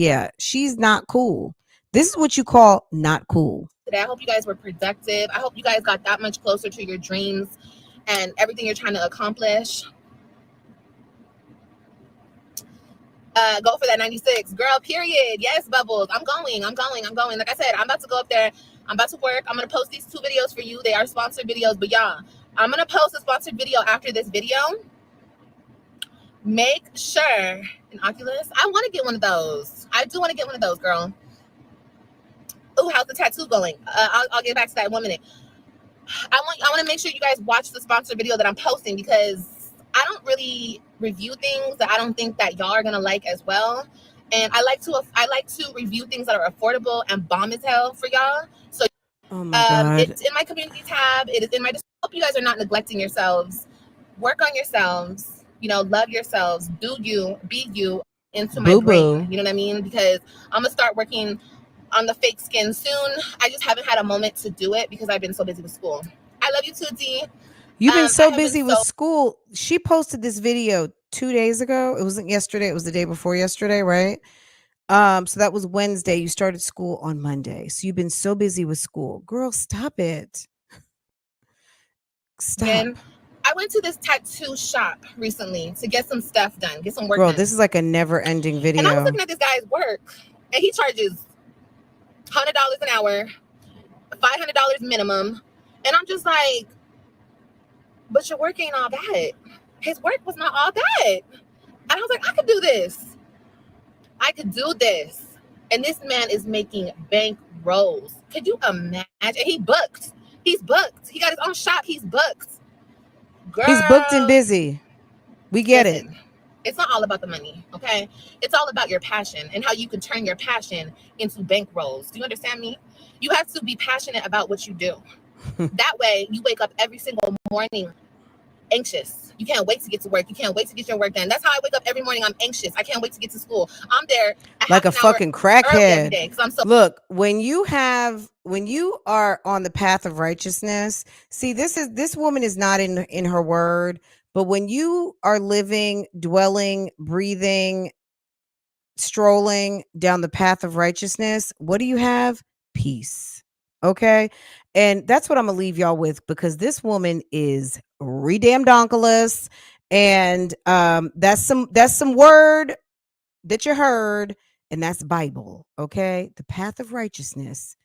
not cool. This is what you call not cool. I hope you guys were productive. I hope you guys got that much closer to your dreams and everything you're trying to accomplish. Go for that 96, girl, period. Yes, Bubbles. I'm going. Like I said, I'm about to go up there. I'm about to work. I'm going to post these 2 videos for you. They are sponsored videos, but y'all, I'm going to post a sponsored video after this video. Make sure, an Oculus, I want to get one of those. I do want to get one of those, girl. Oh, how's the tattoo going? I'll get back to that in 1 minute. I want to make sure you guys watch the sponsored video that I'm posting, because I don't really review things that I don't think that y'all are gonna like as well. And I like to review things that are affordable and bomb as hell for y'all. So Oh my God. it's in my community tab. It is in my. I hope you guys are not neglecting yourselves. Work on yourselves. You know, love yourselves. Do you, be you, into my brain. You know what I mean? Because I'm gonna start working on the fake skin soon. I just haven't had a moment to do it because I've been so busy with school. I love you too, D. You've been so busy with school. She posted this video 2 days ago. It wasn't yesterday. It was the day before yesterday, right? So that was Wednesday. You started school on Monday. So you've been so busy with school. Girl, stop it. Stop. Then I went to this tattoo shop recently to get some stuff done, get some work Girl, done. this is like a never-ending video. And I was looking at this guy's work, and he charges $100 an hour, $500 minimum. And I'm just like, but your work ain't all that. His work was not all that. And I was like, I could do this. I could do this. And this man is making bank rolls. Could you imagine? He booked. He's booked. He got his own shop. He's booked. Girl, he's booked and busy. We get it. It's not all about the money, okay? It's all about your passion and how you can turn your passion into bank rolls. Do you understand me? You have to be passionate about what you do. That way, you wake up every single morning anxious. You can't wait to get to work. You can't wait to get your work done. That's how I wake up every morning. I'm anxious. I can't wait to get to school. I'm there like a fucking crackhead. Day, I'm so Look, when you are on the path of righteousness, see, this woman is not in her word, but when you are living, dwelling, breathing, strolling down the path of righteousness, what do you have? Peace. Okay. And that's what I'm gonna leave y'all with, because this woman is redamn donkulous. And that's some word that you heard, and that's Bible. Okay. The path of righteousness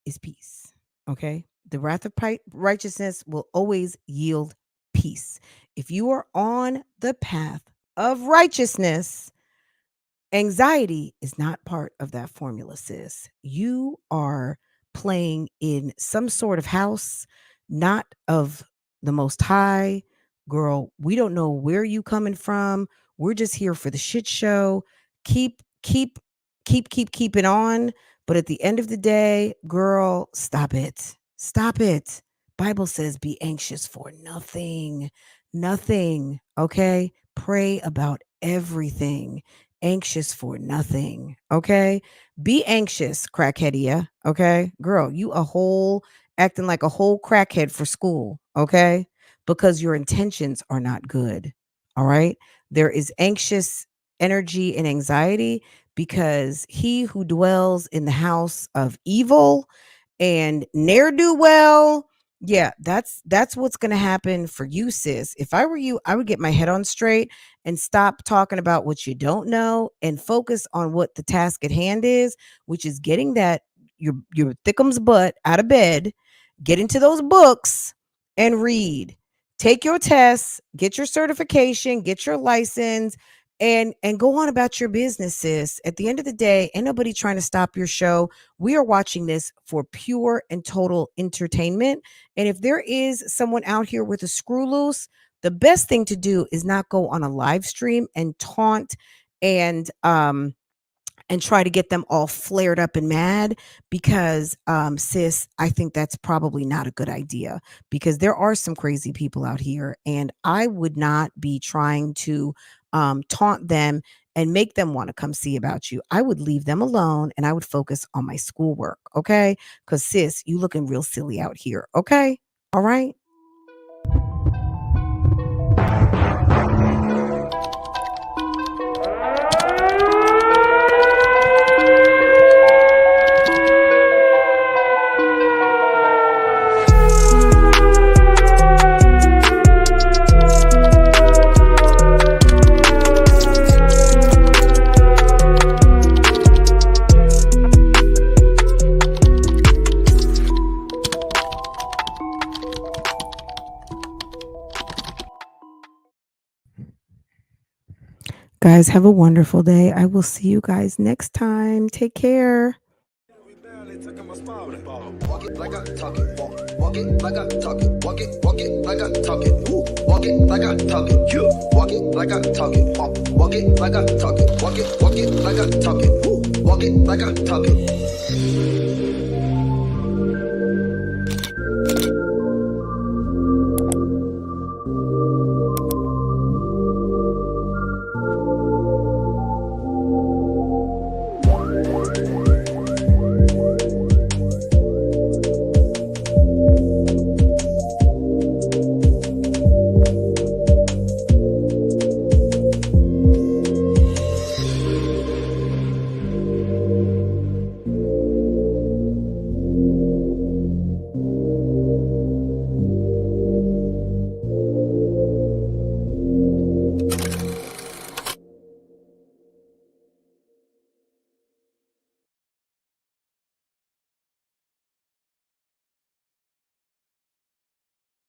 is peace. Okay. The wrath of righteousness will always yield peace. If you are on the path of righteousness, anxiety is not part of that formula, sis. You are playing in some sort of house, not of the Most High. Girl, we don't know where you coming from. We're just here for the shit show. Keep it on. But at the end of the day, girl, stop it. Stop it. Bible says be anxious for nothing. Nothing. Okay? Pray about everything. Anxious for nothing. Okay? Be anxious, crackheadia. Okay? Girl, you acting like a whole crackhead for school. Okay? Because your intentions are not good. All right? There is anxious energy and anxiety because he who dwells in the house of evil and ne'er do well, yeah, that's what's going to happen for you, sis. If I were you, I would get my head on straight and stop talking about what you don't know and focus on what the task at hand is, which is getting that your thickums butt out of bed, get into those books and read. Take your tests, get your certification, get your license, and go on about your business, sis. At the end of the day, ain't nobody trying to stop your show. We are watching this for pure and total entertainment. And if there is someone out here with a screw loose, the best thing to do is not go on a live stream and taunt and try to get them all flared up and mad because sis, I think that's probably not a good idea because there are some crazy people out here and I would not be trying to taunt them and make them want to come see about you. I would leave them alone and I would focus on my schoolwork. Okay? Because sis, you looking real silly out here. Okay? All right? Guys, have a wonderful day. I will see you guys next time. Take care. Walk it like I talk it. Walk it like I talk it. Walk it like I talk it. Walk it like I talk it. Walk it like I talk it. Walk it like I talk it. Walk it like I talk it. Walk it like I talk it.